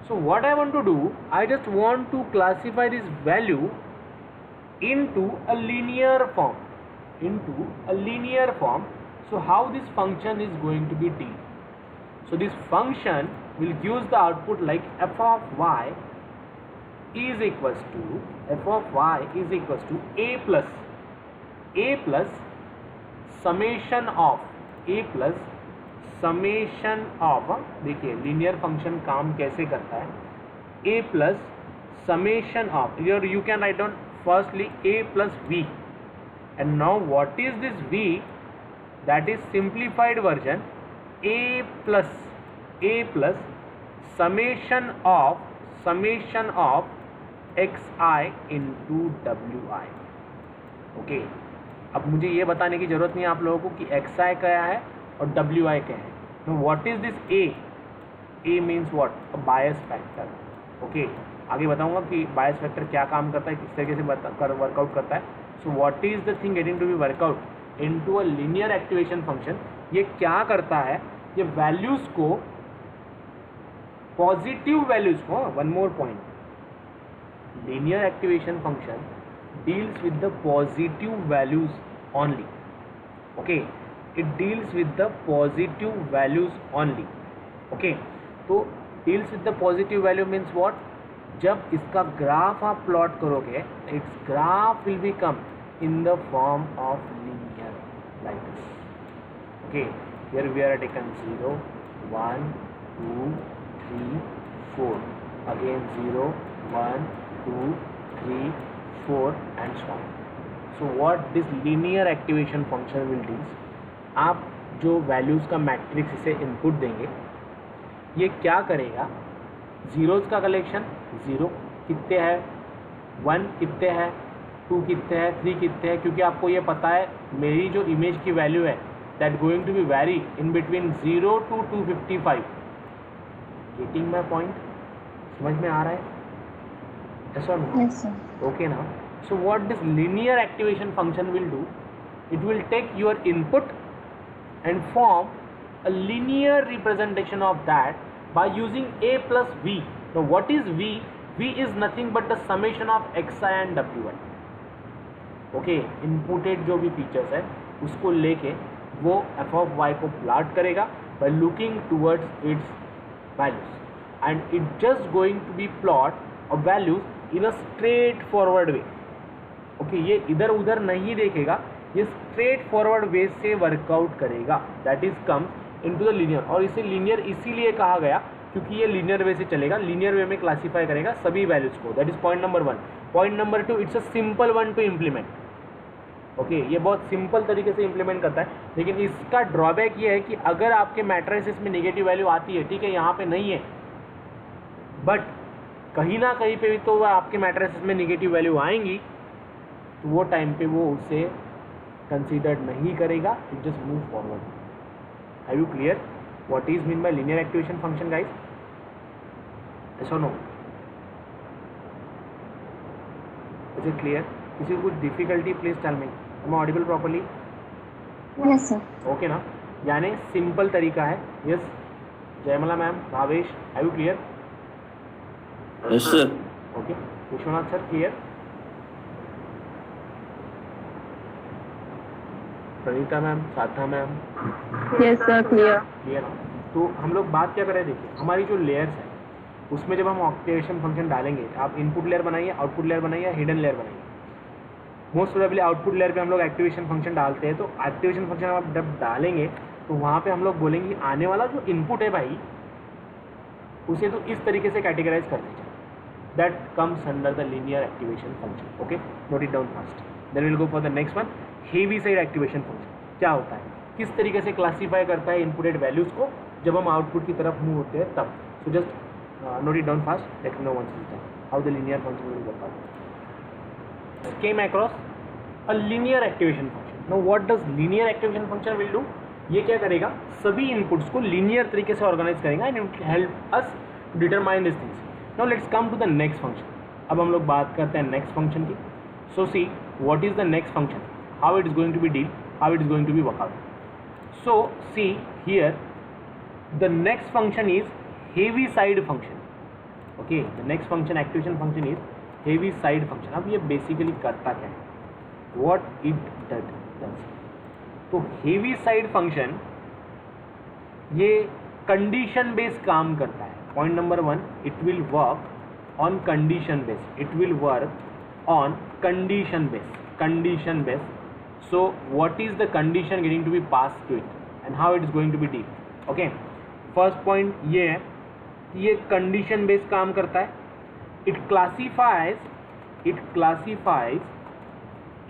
So what I want to do, I just want to classify this value into a linear form. So how this function is going to be d? So this function will give the output like f of y is equals to a plus summation of देखिए linear function काम कैसे करता है, a plus summation of, you can write down firstly a plus v, and now what is this v, that is simplified version a plus summation of xi into wi. Okay, अब मुझे ये बताने की जरूरत नहीं है आप लोगों को कि xi क्या है और wi क्या है. Now what is this a? A means what? A bias factor. Okay, आगे बताऊंगा कि bias factor क्या काम करता है, किस तरीके से वर्कआउट करता है. So what is the thing getting to be workout into a linear activation function? ये क्या करता है, ये वैल्यूज को, पॉजिटिव वैल्यूज को, one more point, linear activation function deals with the positive values only. Okay, it deals with the positive values only. Okay, तो deals with the positive value means what? जब इसका graph आप plot करोगे, its graph will become in the form of linear like this. Okay, here we are taken 0, 1, 2, 3, 4, again 0, 1, 2, 3, 4 and so on. So what this linear activation function will do, आप जो values का matrix इसे input देंगे, ये क्या करेगा, zeros का collection, 0 कितने है, 1 कितने है, 2 कितने है, 3 कितने है, क्योंकि आपको ये पता है मेरी जो इमेज की वैल्यू है that going to be vary in between 0 to 255. Getting my point, समझ में आ रहा है? Yes or no? Yes, sir. Okay now. So what this linear activation function will do, it will take your input and form a linear representation of that by using a plus v. Now what is v? V is nothing but the summation of xi and wi. Okay, inputted जो भी features है उसको लेके वो f of y को plot करेगा by looking towards its values, and it just going to be plot of values in a straight forward way. Okay, ये इधर उधर नहीं देखेगा, ये स्ट्रेट फॉरवर्ड वे से वर्कआउट करेगा, that is comes into the linear. और इसे लीनियर इसीलिए कहा गया क्योंकि ये लीनियर वे से चलेगा, लीनियर वे में क्लासीफाई करेगा सभी वैल्यूज को. That is point number 1. Point number 2, it's a simple one two implement. Okay, ये बहुत सिंपल तरीके से इम्प्लीमेंट करता है, लेकिन इसका ड्रॉबैक ये है कि अगर आपके मैट्रिसेस में नेगेटिव वैल्यू आती है, ठीक है यहाँ पे नहीं है, बट कहीं ना कहीं पे भी तो आपके मैट्रिसेस में नेगेटिव वैल्यू आएंगी, तो वो टाइम पे वो उसे कंसीडर्ड नहीं करेगा, it just move forward. Are you clear what is mean by linear activation function guys? Yes और नो? Is it clear? किसी को कुछ difficulty please tell me. Am I audible properly? Yes, sir. Okay ना, यानी simple तरीका है. Yes, Jaymala ma'am, Bhavesh, are you clear? Yes sir. Okay, Vishwanath sir clear? Praneeta ma'am, Sadha ma'am? Yes, sir. Clear. Clear ना? तो हम लोग बात क्या करें, देखिए हमारी जो लेयर्स है उसमें जब हम एक्टिवेशन फंक्शन डालेंगे, आप इनपुट लेयर बनाइए, आउटपुट लेयर बनाइए, हिडन लेयर बनाइए. मोस्ट प्रोबेबली आउटपुट लेयर पे हम लोग एक्टिवेशन फंक्शन डालते हैं, तो एक्टिवेशन फंक्शन आप जब डालेंगे तो वहाँ पे हम लोग बोलेंगे आने वाला जो इनपुट है भाई उसे तो इस तरीके से कैटेगराइज कर दीजिए, that comes under the linear activation function. Okay, note it down fast, then will go for the next one, Heaviside activation function. क्या होता है, किस तरीके से क्लासीफाई करता है इनपुटेड वैल्यूज़ को जब हम आउटपुट की तरफ मूव होते हैं तब। So just note it down fast, let me know once is done how the linear function will work out. Came across a linear activation function. Now what does linear activation function will do, ये क्या करेगा, सभी inputs को linear तरीके से organise करेगा and it help us to determine this things. Now let's come to the next function. अब हम लोग बात करते हैं नेक्स्ट फंक्शन की। So see what is the next function, how it is going to be deal, how it is going to be work out. So see here, the next function is heavy side function. Okay, the next function, activation function is heavy side function. अब ये basically करता क्या है, what it does. तो heavy side function ये condition based काम करता है. Point number 1, it will work on condition based. It will work on condition based. Condition based. So what is the condition getting to be passed to it and how it is going to be dealt? Okay, first point ये है कि ये condition based काम करता है. It classifies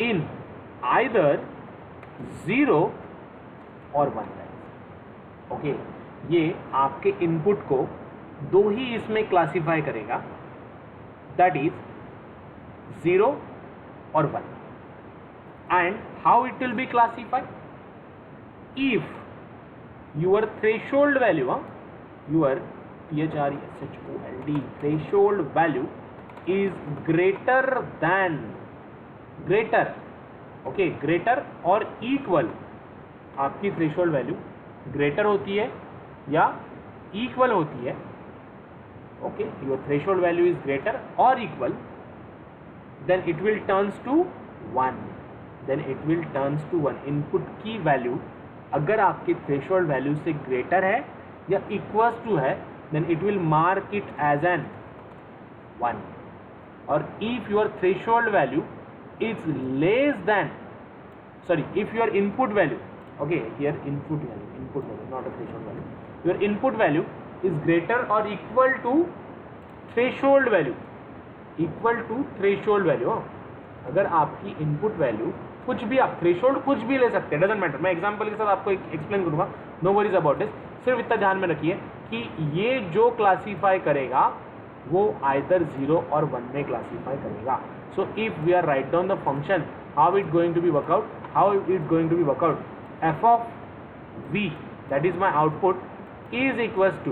in either 0 और 1 values. Okay, ये आपके input को दो ही इसमें classify करेगा, that is 0 और 1. And how it will be classified? If your threshold value, your threshold threshold value is greater than, okay, greater or equal, आपकी threshold value greater होती है या equal होती है, okay, your threshold value is greater or equal, then it will turns to 1. Then it will turns to 1. Input की value अगर आपके threshold value से ग्रेटर है या इक्वल्स टू है, then it will mark it as an 1. और if your threshold value is less than, sorry, if your input value, okay, here input value not a threshold value, your input value is greater और equal to threshold value, equal to threshold value. अगर आपकी input value कुछ भी, आप threshold कुछ भी ले सकते हैं, डजंट मैटर, मैं एग्जांपल के साथ आपको एक्सप्लेन करूंगा, नो वरीज अबाउट दिस. सिर्फ इतना ध्यान में रखिए कि ये जो क्लासीफाई करेगा वो आइदर 0 और 1 में क्लासीफाई करेगा. So if we are write down the function, how it going to be work out, how it going to be work out, F of V, that is my output, is equals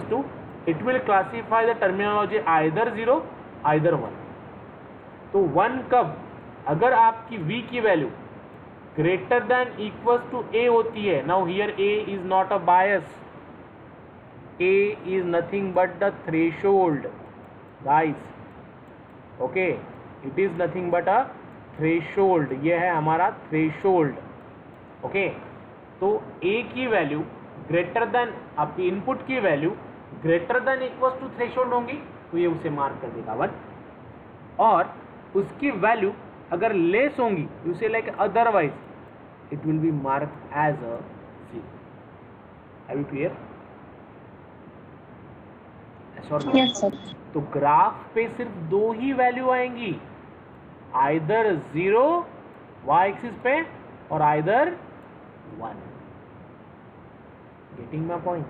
to, it will classify the terminology either 0 either 1. तो 1 कब, अगर आपकी v की value greater than equals to a होती है. Now here a is not a bias, a is nothing but the threshold guys. Okay, it is nothing but a threshold, ये है हमारा थ्रेशोल्ड. ओके, तो a की value greater than, आपकी input की value greater than equals to threshold होंगी तो ये उसे मार्क कर देगा 1. और उसकी वैल्यू अगर लेस होंगी, you say like otherwise, it will be mark as a 0. Are you clear? Yes, sir. तो ग्राफ पे सिर्फ दो ही वैल्यू आएंगी, आइदर 0 y एक्सिस पे और आइदर 1. Getting my point?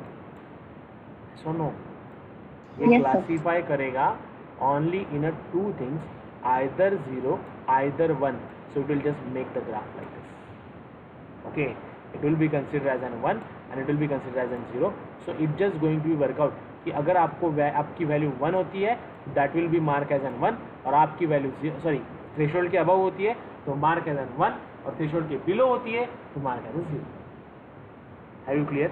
सुनो, ये Yes, sir. क्लासीफाई करेगा only in a 2 things, either 0 either 1. So it will just make the graph like this. Okay, it will be considered as an 1 and it will be considered as an 0. So it just going to be work out कि अगर आपको आपकी value 1 होती है that will be mark as an 1, और आपकी value threshold के above होती है तो मार्क एज एन 1, और थ्रेशोल्ड के बिलो होती है तो mark as an 0. Have you clear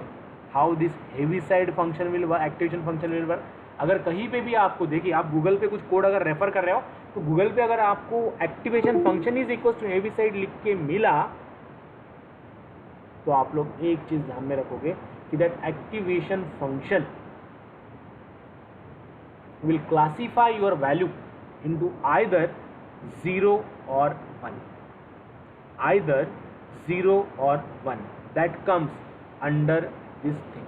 how this Heaviside function will work, activation function will work? अगर कहीं पे भी आपको देखिए, आप गूगल पे कुछ कोड अगर रेफर कर रहे हो तो गूगल पे अगर आपको activation function is equal to Heaviside लिख के मिला तो आप लोग एक चीज ध्यान में रखोगे कि that activation function will classify your value into either 0 or 1, either 0 or 1, that comes under these things.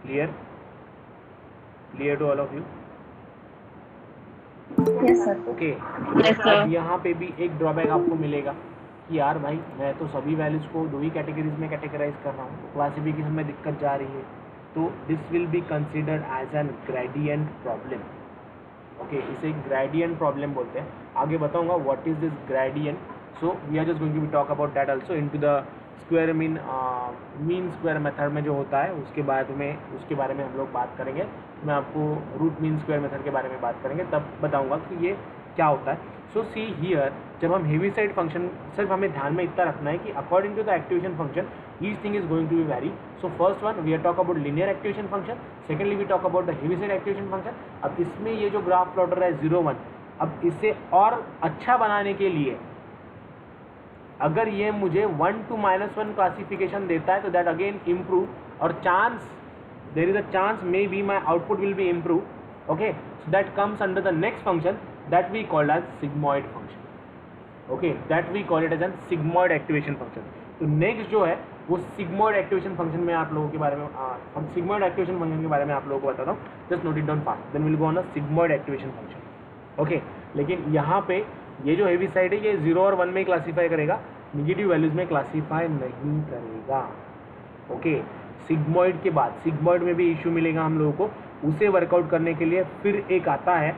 Clear to all of you? Yes, sir. Okay Yes, sir. अब यहाँ पे भी एक ड्रॉबैक आपको मिलेगा कि यार भाई मैं तो सभी वैल्यूज़ को 2 ही कैटेगरीज में कैटेगराइज कर रहा हूँ, तो क्लासिफिकेशन में दिक्कत जा रही है, तो this will be considered as an gradient problem. Okay, इसे ग्रेडियंट प्रॉब्लम बोलते हैं. आगे बताऊंगा what is this gradient. So we are just going to be talk about that also into the square mean square method में जो होता है उसके बारे में हम लोग बात करेंगे. मैं आपको रूट मीन स्क्वायर मेथड के बारे में बात करेंगे, तब बताऊंगा कि ये क्या होता है. सो सी हियर, जब हम हेवी साइड फंक्शन, सिर्फ हमें ध्यान में इतना रखना है कि according to the activation function each thing is going to be vary. So first one we are talk about linear activation function, secondly we talk about the Heaviside activation function. अब इसमें ये जो graph plotter है 0 1, अब इसे और अच्छा बनाने के लिए अगर ये मुझे 1 to -1 क्लासिफिकेशन देता है तो दैट अगेन इम्प्रूव, और chance there is a chance maybe my output will be improved. Okay, so that comes under the next function that we call as sigmoid function. Okay, that we call it as a sigmoid activation function. तो next जो है वो sigmoid activation function में आप लोगों के बारे में हम sigmoid activation function के बारे में आप लोगों को बताता हूँ. just note it down fast, then we'll go on a sigmoid activation function. Okay, लेकिन यहाँ पे ये जो heavy side है ये 0 और 1 में क्लासीफाई करेगा, नेगेटिव वैल्यूज में क्लासीफाई नहीं करेगा. ओके, सिग्मॉइड के बाद सिग्मॉइड में भी इशू मिलेगा हम लोगों को. उसे वर्कआउट करने के लिए फिर एक आता है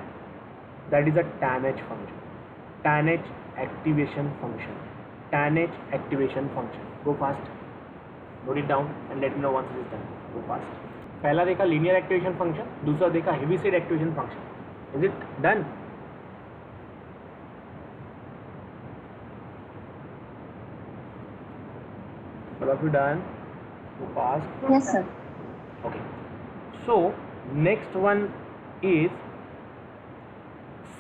that is a tanh function, tanh activation function, tanh activation function. Go fast, note it down and let me know once it is done. Go fast. पहला देखा लीनियर एक्टिवेशन फंक्शन, दूसरा देखा Heaviside activation function. Is it done? All of you done? Go fast. Yes, sir. Okay. So next one is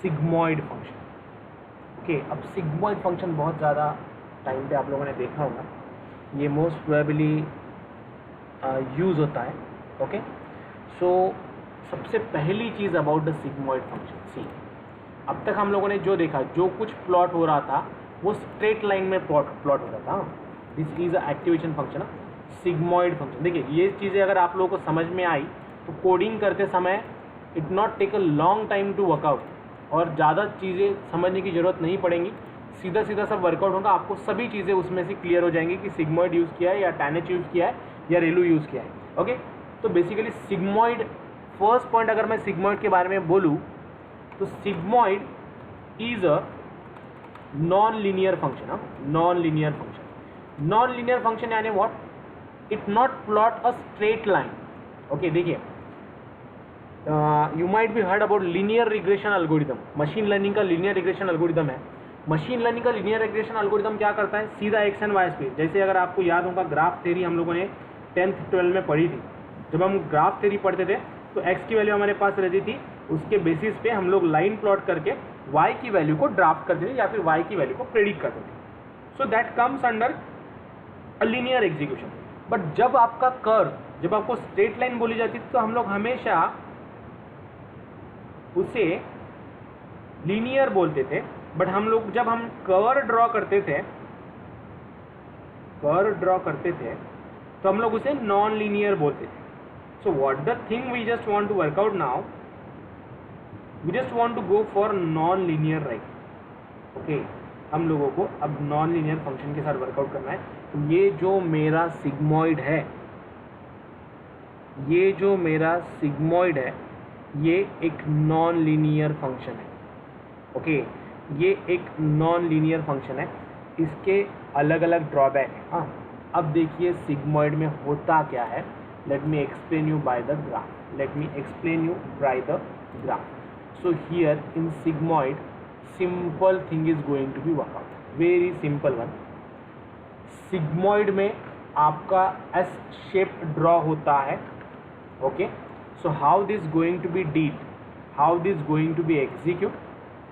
sigmoid function. Okay, अब sigmoid function बहुत ज़्यादा time पे आप लोगों ने देखा होगा, ये मोस्ट प्रोबेबली यूज़ होता है. ओके, सो सबसे पहली चीज़ अबाउट द sigmoid function. सी, अब तक हम लोगों ने जो देखा, जो कुछ प्लॉट हो रहा था वो स्ट्रेट लाइन में प्लॉट हो रहा था. This is a activation function, sigmoid function. देखिए ये चीज़ें अगर आप लोगों को समझ में आई तो कोडिंग करते समय it not take a long time to work out, और ज़्यादा चीज़ें समझने की ज़रूरत नहीं पड़ेंगी. सीधा सीधा सब वर्कआउट होगा, आपको सभी चीज़ें उसमें से क्लियर हो जाएंगी कि सिग्मॉइड यूज़ किया है या tanh यूज़ किया है या रेलू यूज़ किया है. ओके, तो बेसिकली सिग्मॉइड, फर्स्ट पॉइंट अगर मैं सिग्मॉइड के बारे में बोलूँ तो sigmoid is a non linear function. Non linear function, non linear function यानी what, it not plot a straight line. Okay, देखिए you might be heard about linear regression algorithm. Machine learning का linear regression algorithm है. Machine learning का linear regression algorithm क्या करता है, सीधा x and Y space. जैसे अगर आपको याद होगा ग्राफ थ्योरी हम लोगों ने 10th 12 में पढ़ी थी. जब हम ग्राफ थ्योरी पढ़ते थे तो एक्स की वैल्यू हमारे पास रहती थी, उसके बेसिस पे हम लोग लाइन प्लॉट करके वाई की वैल्यू को ड्राफ्ट करते थे या फिर वाई की वैल्यू को प्रेडिक्ट करते थे. So that comes under linear execution. But जब आपका कर्व, जब आपको स्ट्रेट लाइन बोली जाती थी तो हम लोग हमेशा उसे लीनियर बोलते थे. बट हम लोग जब हम कर्व ड्रॉ करते थे तो हम लोग उसे नॉन लीनियर बोलते थे. So what the thing we just want to work out now, we just want to go for non linear, right. Okay, हम लोगों को अब नॉन लीनियर फंक्शन के साथ वर्कआउट करना है. तो ये जो मेरा सिग्मॉइड है, ये एक नॉन लीनियर फंक्शन है. ओके, ये एक नॉन लीनियर फंक्शन है. इसके अलग अलग ड्रॉबैक है. हाँ, अब देखिए सिग्मॉइड में होता क्या है. Let me explain you by the graph. So here in sigmoid simple thing is going to be work out, very simple one. Sigmoid में आपका एस शेप ड्रॉ होता है. Okay, so how this going to be deal, how this going to be execute.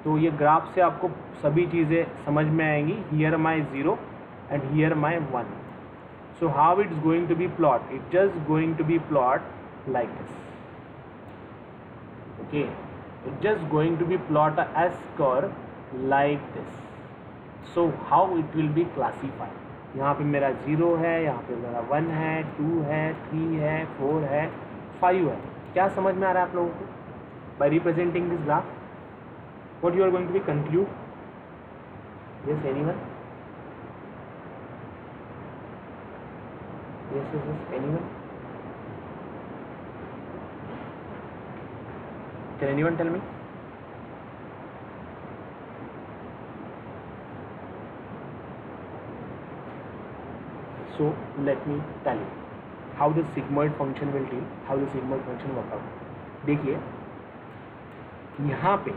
तो ये graph से आपको सभी चीज़ें समझ में आएंगी. Here my 0 and here my 1. So how it's going to be plot, it just going to be plot like this. Okay, it just going to be plot a S curve like this. So how it will be classified. यहाँ पे मेरा 0 है, यहाँ पे मेरा 1 है, 2 है, 3 है, 4 है, 5 है. क्या समझ में आ रहा है आप लोगों को? By representing this graph what you are going to be conclude. Yes anyone? Yes yes yes anyone? Can anyone tell me? So let me tell you how the sigmoid function will deal, how the sigmoid function work out. देखिए यहाँ पे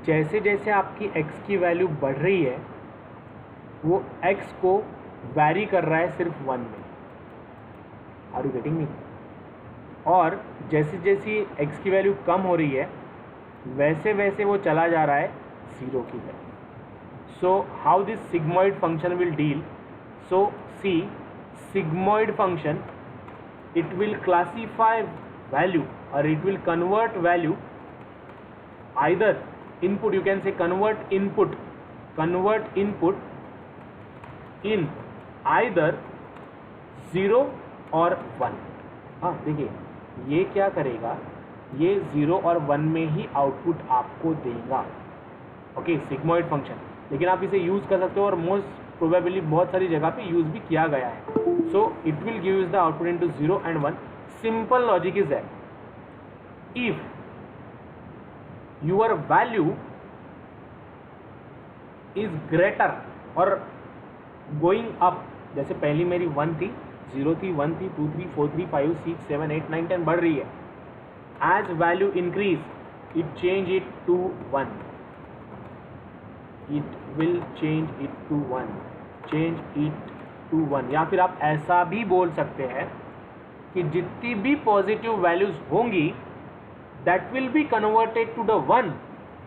जैसे जैसे आपकी x की value बढ़ रही है वो x को वैरी कर रहा है सिर्फ 1 में. Are you getting me? और जैसे जैसे x की वैल्यू कम हो रही है वैसे वैसे वो चला जा रहा है 0 की तरफ. सो how this sigmoid function will deal. So see, sigmoid function, it will classify value or it will convert value, either input, you can say convert input in either 0 और 1. हाँ देखिए ये क्या करेगा, ये 0 और 1 में ही आउटपुट आपको देगा. Okay, sigmoid function. लेकिन आप इसे यूज़ कर सकते हो और मोस्ट प्रोबेबली बहुत सारी जगह पे यूज भी किया गया है. So it will give the output into 0 and 1. Simple logic is that if your value is greater और गोइंग अप, जैसे पहली मेरी 1 थी, 0 थी, 1 थी, 2 3 4 3 5 6 7 8 9 10 बढ़ रही है. As value increase it change it to 1. It will change it to 1. Change it to 1. या फिर आप ऐसा भी बोल सकते हैं कि जितनी भी पॉजिटिव वैल्यूज होंगी that will be converted to the 1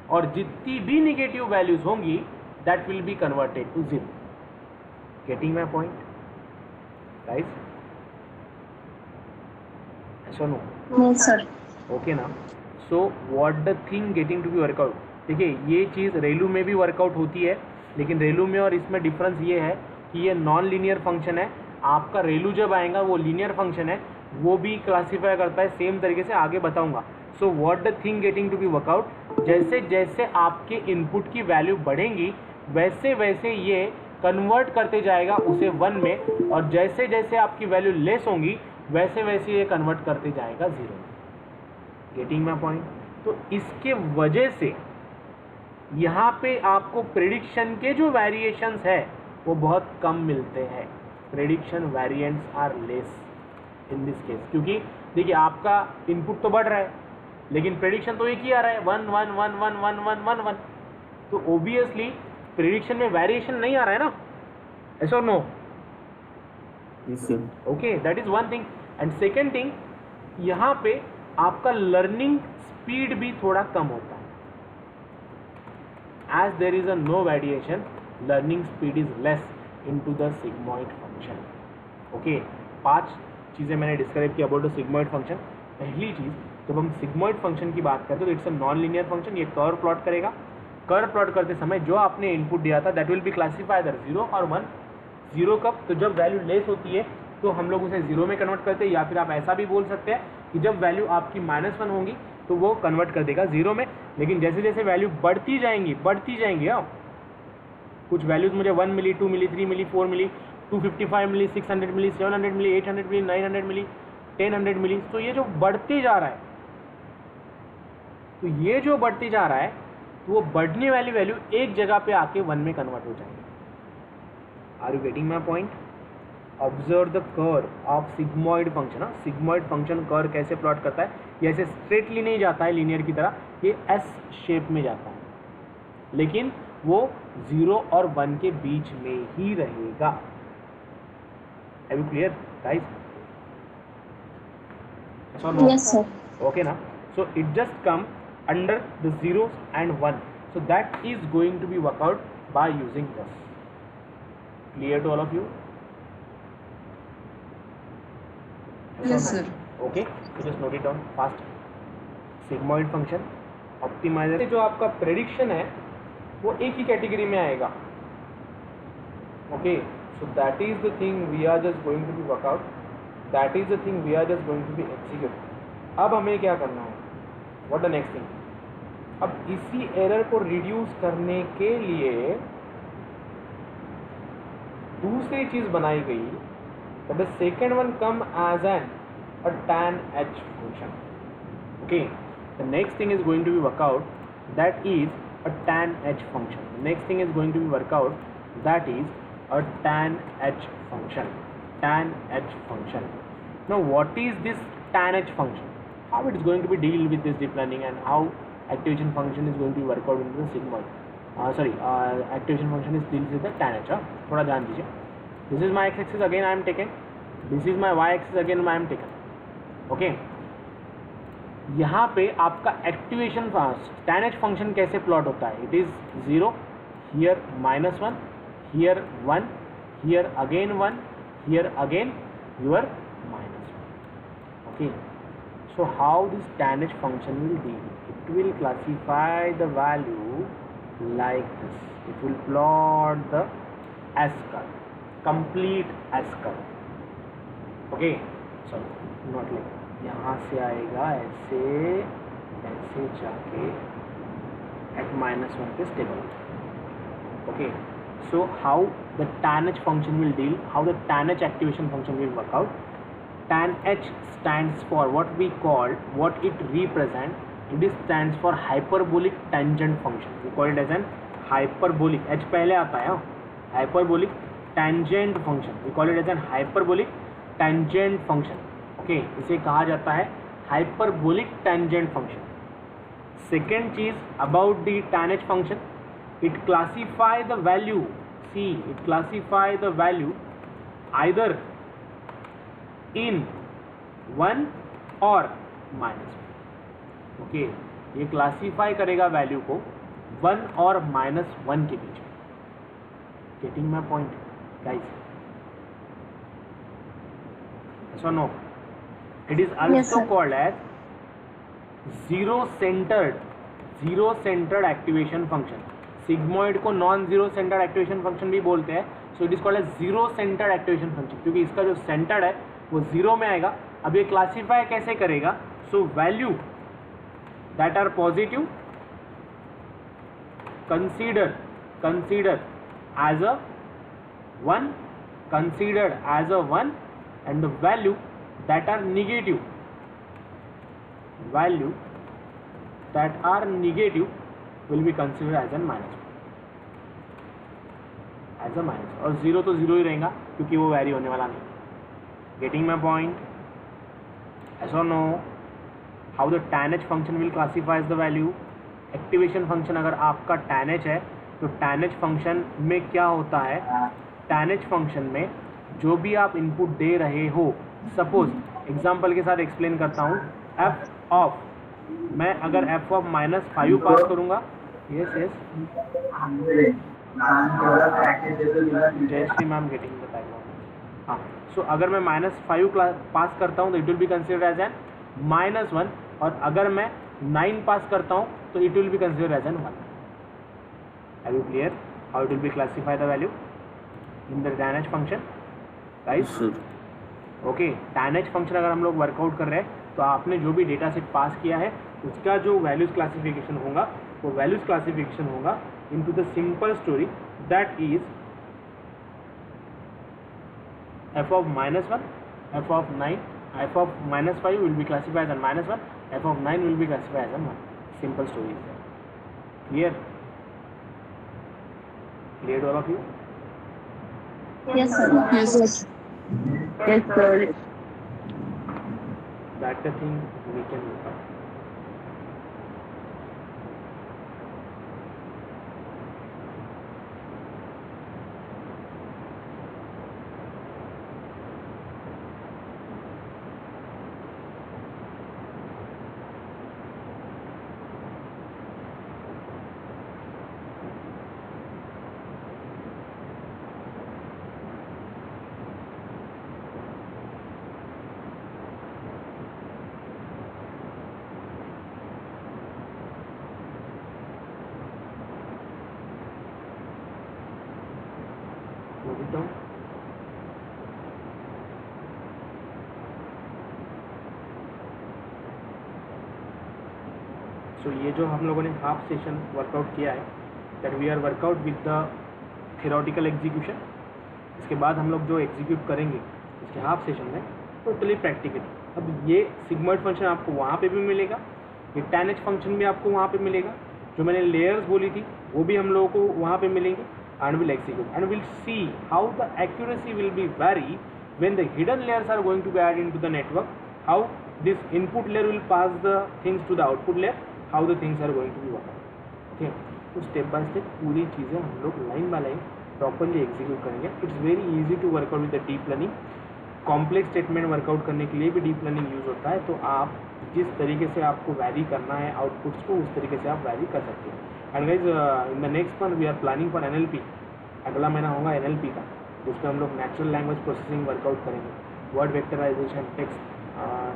और जितनी भी निगेटिव वैल्यूज होंगी that will be converted to 0. Getting my point guys? ऐसा नो? Yes, sir. ओके ना. So what the thing getting to be work out. देखिए ये चीज़ रेलू में भी वर्कआउट होती है, लेकिन रेलू में और इसमें डिफरेंस ये है कि ये नॉन लीनियर फंक्शन है. आपका रेलू जब आएगा वो लीनियर फंक्शन है, वो भी क्लासीफाई करता है सेम तरीके से, आगे बताऊंगा. So what the thing getting to be workout, जैसे जैसे आपके इनपुट की वैल्यू बढ़ेंगी वैसे वैसे ये कन्वर्ट करते जाएगा उसे 1 में, और जैसे जैसे आपकी वैल्यू लेस होंगी वैसे वैसे ये कन्वर्ट करते जाएगा 0 में. Getting my point? तो इसके वजह से यहाँ पे आपको प्रेडिक्शन के जो वेरिएशंस है वो बहुत कम मिलते हैं. Prediction variants are less in this case, क्योंकि देखिए आपका इनपुट तो बढ़ रहा है लेकिन प्रेडिक्शन तो एक ही आ रहा है 1 1 1 1 1 1 1 1. तो ओबियसली प्रेडिक्शन में वेरिएशन नहीं आ रहा है ना. ऐसा नो? Okay, that is one thing. And second thing, यहाँ पे आपका लर्निंग स्पीड भी थोड़ा कम होता है. As there is a no variation, learning speed is less into the sigmoid function. Okay, 5 चीज़ें मैंने डिस्क्राइब की अबाउट द सिग्मॉइड फंक्शन. पहली चीज़, जब हम सिग्मॉइड फंक्शन की बात करते हैं तो it's a non linear function. ये कर्व प्लॉट करेगा. कर्व प्लॉट करते समय जो आपने इनपुट दिया था that will be classified as 0 और 1. 0 कब? तो जब वैल्यू लेस होती है तो हम लोग उसे 0 में कन्वर्ट करते हैं, या फिर आप ऐसा भी बोल सकते हैं कि जब वैल्यू आपकी -1 होंगी तो वो कन्वर्ट कर देगा 0 में. लेकिन जैसे जैसे वैल्यू बढ़ती जाएंगी हाँ, कुछ वैल्यूज मुझे 1 मिली, 2 मिली, 3 मिली, 4 मिली, 255 मिली, 600 मिली, 700 मिली, 800 मिली, 900 मिली, 1000 मिली. तो ये जो बढ़ते जा रहा है, तो वो बढ़ने वाली वैल्यू एक जगह पे आके 1 में कन्वर्ट हो जाएगी. Are you getting my point? Observe the curve of sigmoid function. Sigmoid function curve कैसे प्लॉट करता है? ये ऐसे स्ट्रेटली नहीं जाता है लीनियर की तरह, ये एस शेप में जाता है, लेकिन वो 0 और 1 के बीच में ही रहेगा. है you clear guys? Yes, sir. Okay ना. So it just come under the 0s and 1. So that is going to be worked out by using this. Clear to all of you? Yes, sir. Okay, so just note it down fast. Sigmoid function, optimizer. जो आपका prediction है वो एक ही category में आएगा. Okay, so that is the thing we are just going to be work out, that is the thing we are just going to be execute. अब हमें क्या करना है, व्हाट द नेक्स्ट थिंग. अब इसी एरर को रिड्यूस करने के लिए दूसरी चीज बनाई गई, but the second one come as a tan h function. Okay, the next thing is going to be work out, that is a tan h function. The next thing is going to be work out, that is a tan h function. Tan h function. Now what is this tan h function? How it is going to be deal with this deep learning, and how activation function is going to be work out into the sigmoid. Activation function is deals with the tan h. थोड़ा ध्यान दीजिए. This is my x axis, again I am taken. This is my y axis, again I am taken. Okay. यहाँ पे आपका activation tan h function कैसे plot होता है? It is 0, here -1, here 1, here again 1, here again your -1. Okay. So how this tan h function will be? It will classify the value like this. It will plot the S curve, complete S curve. Okay, sorry, not like यहाँ से आएगा ऐसे ऐसे जाके at -1 पे stable. Okay, so how the tan h function will deal, how the tan h activation function will work out. Tan h stands for what we call, what it represent, it is stands for hyperbolic tangent function. We call it as an hyperbolic, h पहले आता है, hyperbolic tangent function. We call it as an hyperbolic tangent function. Okay, इसे कहा जाता है hyperbolic tangent function. Second चीज about the tan h function, it classify the value, see, it classify the value either in 1 और -1. Okay, ये classify करेगा value को 1 और -1 के बीच में. Getting my point guys? So no, it is also called as zero centred activation function. Sigmoid को non zero centred activation function भी बोलते हैं. So it is called as zero centred activation function, क्योंकि इसका जो सेंटर्ड है वो 0 में आएगा. अब ये क्लासीफाई कैसे करेगा? So value that are positive consider as a 1, considered as a 1, and the value that are negative will be considered as a -1, और 0 तो 0 ही रहेगा क्योंकि वो वैरी होने वाला नहीं. Getting my point? Yes or no? How the tan h function will classify the value? Activation function अगर आपका tan h है तो tan h function में क्या होता है? tan h function में जो भी आप इनपुट दे रहे हो, सपोज एग्जांपल के साथ एक्सप्लेन करता हूँ. f ऑफ, मैं अगर f ऑफ -5 पास करूँगा, yes Jayashree ma'am, getting the background. हाँ, सो अगर मैं -5 पास करता हूँ तो it will be considered as an -1, और अगर मैं 9 पास करता हूँ तो it will be considered as an 1. Are you clear how it will be classify the value in the tan h function guys? Okay, tan h function अगर हम लोग वर्कआउट कर रहे हैं तो आपने जो भी डेटा सेट पास किया है उसका जो वैल्यूज क्लासिफिकेशन होगा वो वैल्यूज क्लासिफिकेशन होगा into the simple story that is f of -1, f of 9, f of -5 will be classified as -1, f of 9 will be classified as 1. Simple story is there. Clear to all of you? Yes, sir. Yes, sir. Yes, sir. That's the thing we can look at. सो ये जो हम लोगों ने half session work out किया है, that we are work out with the theoretical execution. इसके बाद हम लोग जो एग्जीक्यूट करेंगे इसके हाफ सेशन में टोटली प्रैक्टिकली। अब ये सिग्मॉइड फंक्शन आपको वहाँ पे भी मिलेगा, ये tan h फंक्शन भी आपको वहाँ पे मिलेगा, जो मैंने लेयर्स बोली थी वो भी हम लोगों को वहाँ पे मिलेंगे, and will execute and will see how the accuracy will be very when the hidden layers are going to be added into the network, how this input layer will pass the things to the output layer, how the things are going to be worked. Okay, तो step by step पूरी चीज़ें हम लोग line by line properly execute करेंगे। It's very easy to work out with the deep learning. Complex statement work out करने के लिए भी डीप लर्निंग यूज़ होता है, तो आप जिस तरीके से आपको वैरी करना है आउटपुट्स को, उस तरीके से आप वैरी कर सकते हैं। And guys in the next month we are planning for NLP। अगला महीना होगा NLP का, उसमें हम लोग नेचुरल लैंग्वेज प्रोसेसिंग वर्कआउट करेंगे, word vectorisation, text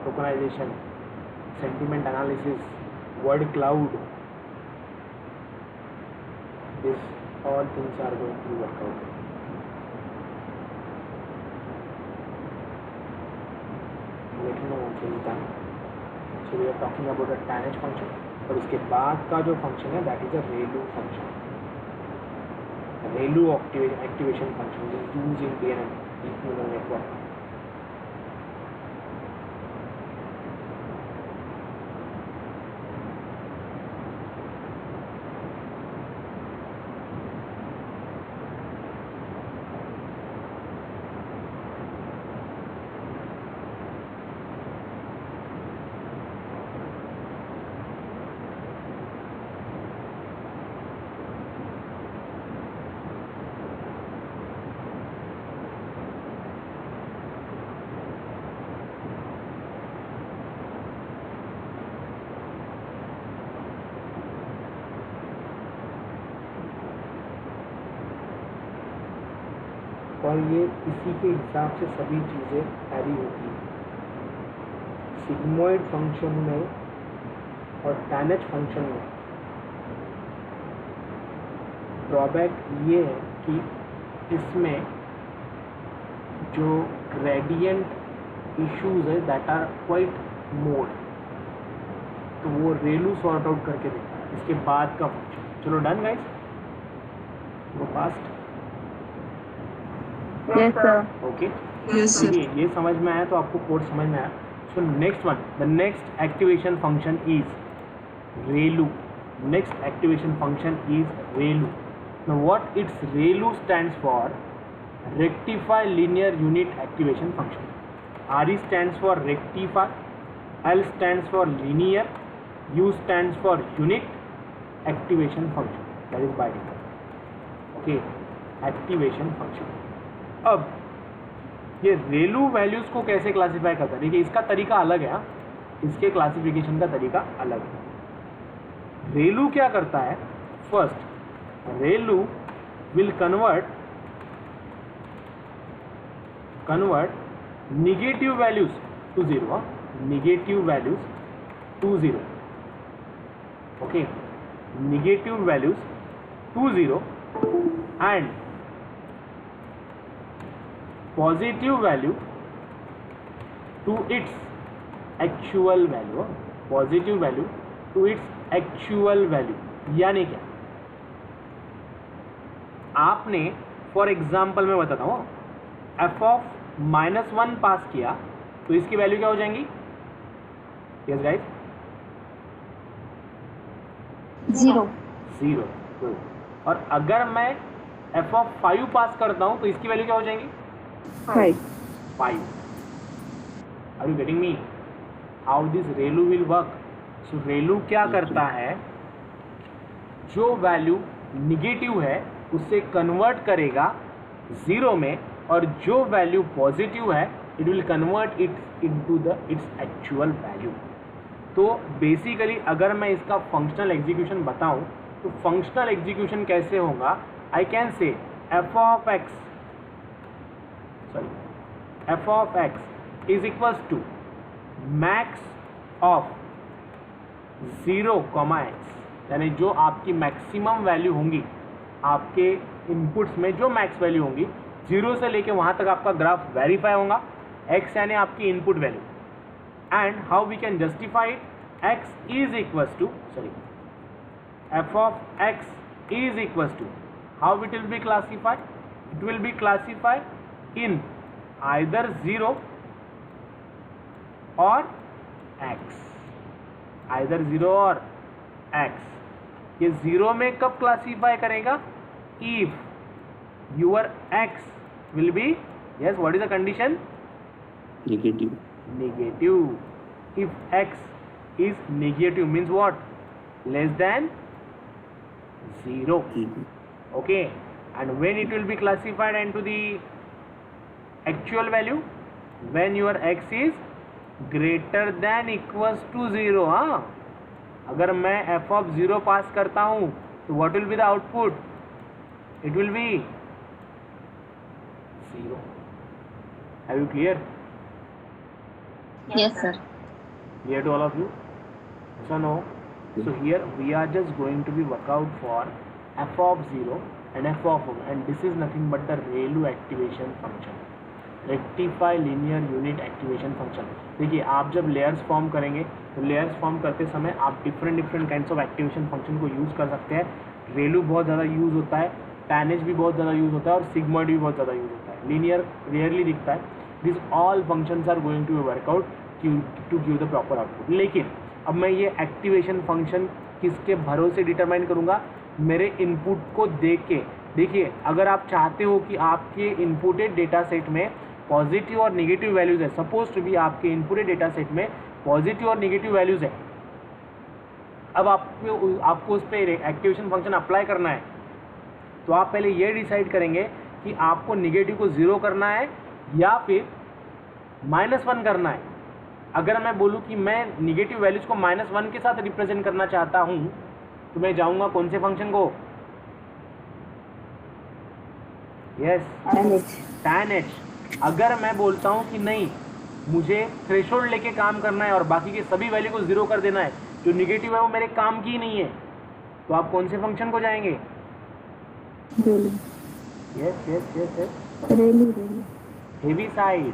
tokenisation, sentiment analysis, word cloud, this all things are going to work out. Let me know what is done. So we are talking about the tan h function, और इसके बाद का जो function है that is a ReLU function. ReLU activation function is used in DNN, deep neural network. और ये इसी के हिसाब से सभी चीज़ें ऐड होती हैं। सिग्मॉइड फंक्शन में और tan h फंक्शन में ड्रॉबैक ये है कि इसमें जो ग्रेडियंट इश्यूज है दैट आर क्वाइट मोर, तो वो रेलू सॉर्ट आउट करके देता है इसके बाद का फंक्शन। चलो डन गाइस, गो fast. Yes, sir. Okay, Yes, sir. ये समझ में आया तो आपको कोड समझ में आया। So next one, the next activation function is ReLU. Next activation function is ReLU. Now what it's ReLU stands for, rectify linear unit activation function. RE stands for rectify, L stands for linear, U stands for unit activation function, that is by default. Okay, activation function. अब ये रेलू values को कैसे classify करता है, देखिए इसका तरीका अलग है, इसके क्लासिफिकेशन का तरीका अलग है। रेलू क्या करता है, first ReLU will convert negative values to zero, negative values to zero, okay, negative values to zero and positive value to its actual value, positive value to its actual value. यानी क्या, आपने फॉर एग्जाम्पल मैं बताता हूँ, f(-1) पास किया तो इसकी value क्या हो जाएंगी, यस गाइस, 0. 0। और अगर मैं f(5) पास करता हूँ तो इसकी वैल्यू क्या हो जाएंगी, 5। Are you getting me how this ReLU will work? So ReLU क्या करता है, जो वैल्यू निगेटिव है उससे कन्वर्ट करेगा 0 में, और जो वैल्यू पॉजिटिव है it will convert it into the it's actual value. तो बेसिकली अगर मैं इसका फंक्शनल एग्जीक्यूशन बताऊं तो फंक्शनल एग्जीक्यूशन कैसे होगा, I can say f of x is equals to max of 0, x, यानी जो आपकी मैक्सिमम वैल्यू होंगी आपके इनपुट्स में, जो मैक्स वैल्यू होंगी 0 से लेके वहाँ तक आपका ग्राफ वेरीफाई होगा, x यानी आपकी input value, and how we can justify it, x is equals to, sorry, f of x is equals to, how it will be classified? It will be classified in either 0 or x, either 0 और x। ये 0 में कब classify करेगा? If your x will be, yes, what is the condition? Negative. Negative. If x is negative means what? Less than 0. Okay, and when it will be classified into the actual value? When your x is greater than equals to 0। हाँ, अगर मैं f of 0 पास करता हूँ तो what will be the output? It will be 0. Are you clear? Yes, sir. Clear to all of you? So no. So here we are just going to be work out for f of 0 and f of 1, and this is nothing but the ReLU activation function, rectify linear unit activation function। देखिए, आप जब layers form करेंगे तो layers form करते समय आप different kinds of activation function को use कर सकते हैं। ReLU बहुत ज़्यादा यूज़ होता है, टैनेज भी बहुत ज़्यादा यूज़ होता है और सिग्मॉइड भी बहुत ज़्यादा यूज़ होता है। लीनियर रेयरली दिखता है। This all functions are going to work out to give the proper output. लेकिन अब मैं ये एक्टिवेशन फंक्शन किसके भरोसे डिटरमाइन करूँगा? मेरे इनपुट को देख के। देखिए, अगर आप चाहते हो कि आपके इनपुटेड डेटा सेट में पॉजिटिव और नेगेटिव वैल्यूज़ है, सपोज टू बी आपके इनपुटेड डेटा सेट में पॉजिटिव और नेगेटिव वैल्यूज़ है, अब आपको उस पर एक्टिवेशन फंक्शन अप्लाई करना है, तो आप पहले ये डिसाइड करेंगे कि आपको नेगेटिव को 0 करना है या फिर -1 करना है। अगर मैं बोलूँ कि मैं नेगेटिव वैल्यूज़ को -1 के साथ रिप्रेजेंट करना चाहता हूँ तो मैं जाऊँगा कौन से फंक्शन को? Yes, tan h। अगर मैं बोलता हूँ कि नहीं, मुझे थ्रेशोल्ड लेके काम करना है और बाकी के सभी वैल्यू को 0 कर देना है, जो नेगेटिव है वो मेरे काम की नहीं है, तो आप कौन से फंक्शन को जाएंगे? Yes yes yes yes, Heaviside.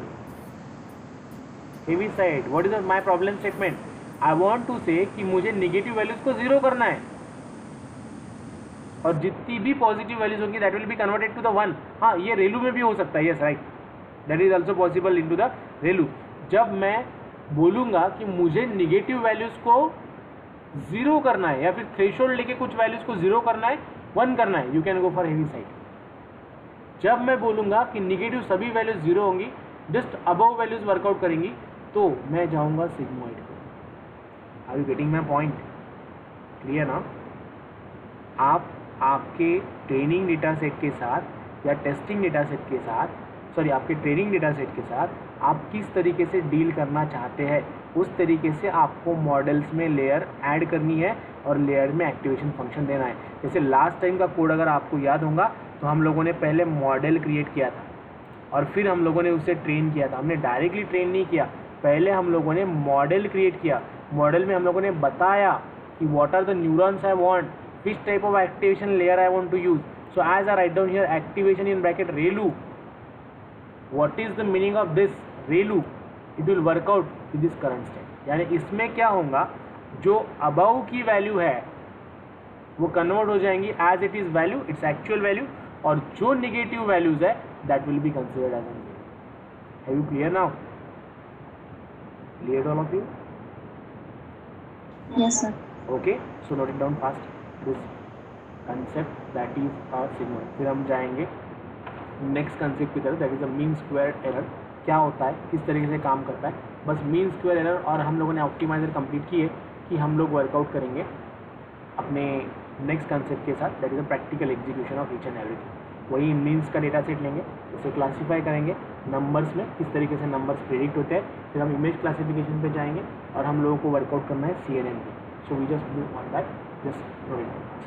Heaviside. What is my problem statement? I want to say कि मुझे नेगेटिव वैल्यूज को 0 करना है और जितनी भी पॉजिटिव वैल्यूज होंगी that will be converted to the 1। हाँ, ये ReLU में भी हो सकता है। Yes right, that is also possible in to the ReLU। जब मैं बोलूँगा कि मुझे नेगेटिव वैल्यूज को 0 करना है या फिर थ्रेशोल्ड लेके कुछ वैल्यूज को 0 करना है, 1 करना है, you can go for heavy side. जब मैं बोलूँगा कि नेगेटिव सभी वैल्यूज 0 होंगी, जस्ट अबव वैल्यूज वर्कआउट करेंगी, तो मैं जाऊँगा सिग्मॉइड को। Are you getting my point? Clear ना? आप आपके ट्रेनिंग डेटा सेट के साथ या टेस्टिंग डेटा सेट के साथ, सॉरी आपके ट्रेनिंग डेटा सेट के साथ आप किस तरीके से डील करना चाहते हैं, उस तरीके से आपको मॉडल्स में लेयर ऐड करनी है और लेयर में एक्टिवेशन फंक्शन देना है। जैसे लास्ट टाइम का कोड अगर आपको याद होगा तो हम लोगों ने पहले मॉडल क्रिएट किया था और फिर हम लोगों ने उसे ट्रेन किया था। हमने डायरेक्टली ट्रेन नहीं किया, पहले हम लोगों ने मॉडल क्रिएट किया। मॉडल में हम लोगों ने बताया कि what are the neurons I want, which type of activation layer I want to use. So as I write down here activation in bracket ReLU, what is the meaning of this ReLU? It will work out with this current state. यानी इसमें क्या होगा, जो above की value है वो convert हो जाएंगी as it is value, its actual value, और जो नेगेटिव वैल्यूज है that will be considered as an zero. Have you clear now? Clear all of you? Yes, sir. Okay, so note it down fast. This concept that is our sigmoid. फिर हम जाएंगे next concept की तरफ, that is a mean square error. क्या होता है, किस तरीके से काम करता है, बस मीन स्क्वायर एरर। और हम लोगों ने ऑप्टिमाइजर कंप्लीट किए कि हम लोग वर्कआउट करेंगे अपने नेक्स्ट कंसेप्ट के साथ, that is a practical execution of each and everything. वही मीन्स का डेटा सेट लेंगे, उसे क्लासीफाई करेंगे नंबर्स में, किस तरीके से नंबर्स प्रेडिक्ट होते हैं। फिर हम इमेज क्लासिफिकेशन पे जाएंगे और हम लोगों को वर्कआउट करना है CNN पे। So we just do on that, just note it down first.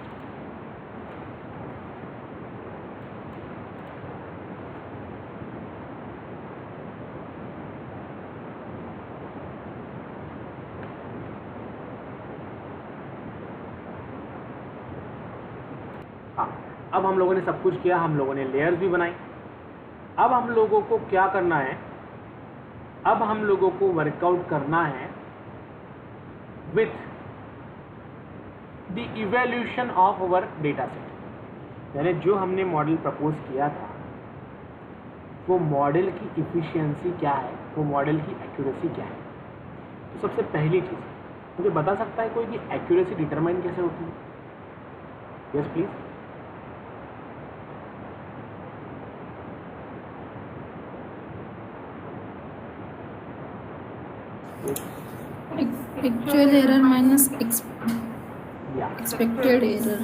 हाँ, अब हम लोगों ने सब कुछ किया, हम लोगों ने लेयर्स भी बनाई। अब हम लोगों को क्या करना है, अब हम लोगों को वर्कआउट करना है with the evaluation of our data set. यानी जो हमने मॉडल प्रपोज किया था वो मॉडल की इफिशिएंसी क्या है, वो मॉडल की एक्यूरेसी क्या है. तो सबसे पहली चीज़ मुझे बता सकता है कोई कि एक्यूरेसी डिटरमाइन कैसे होती है? Yes please. Actual error minus या expected error.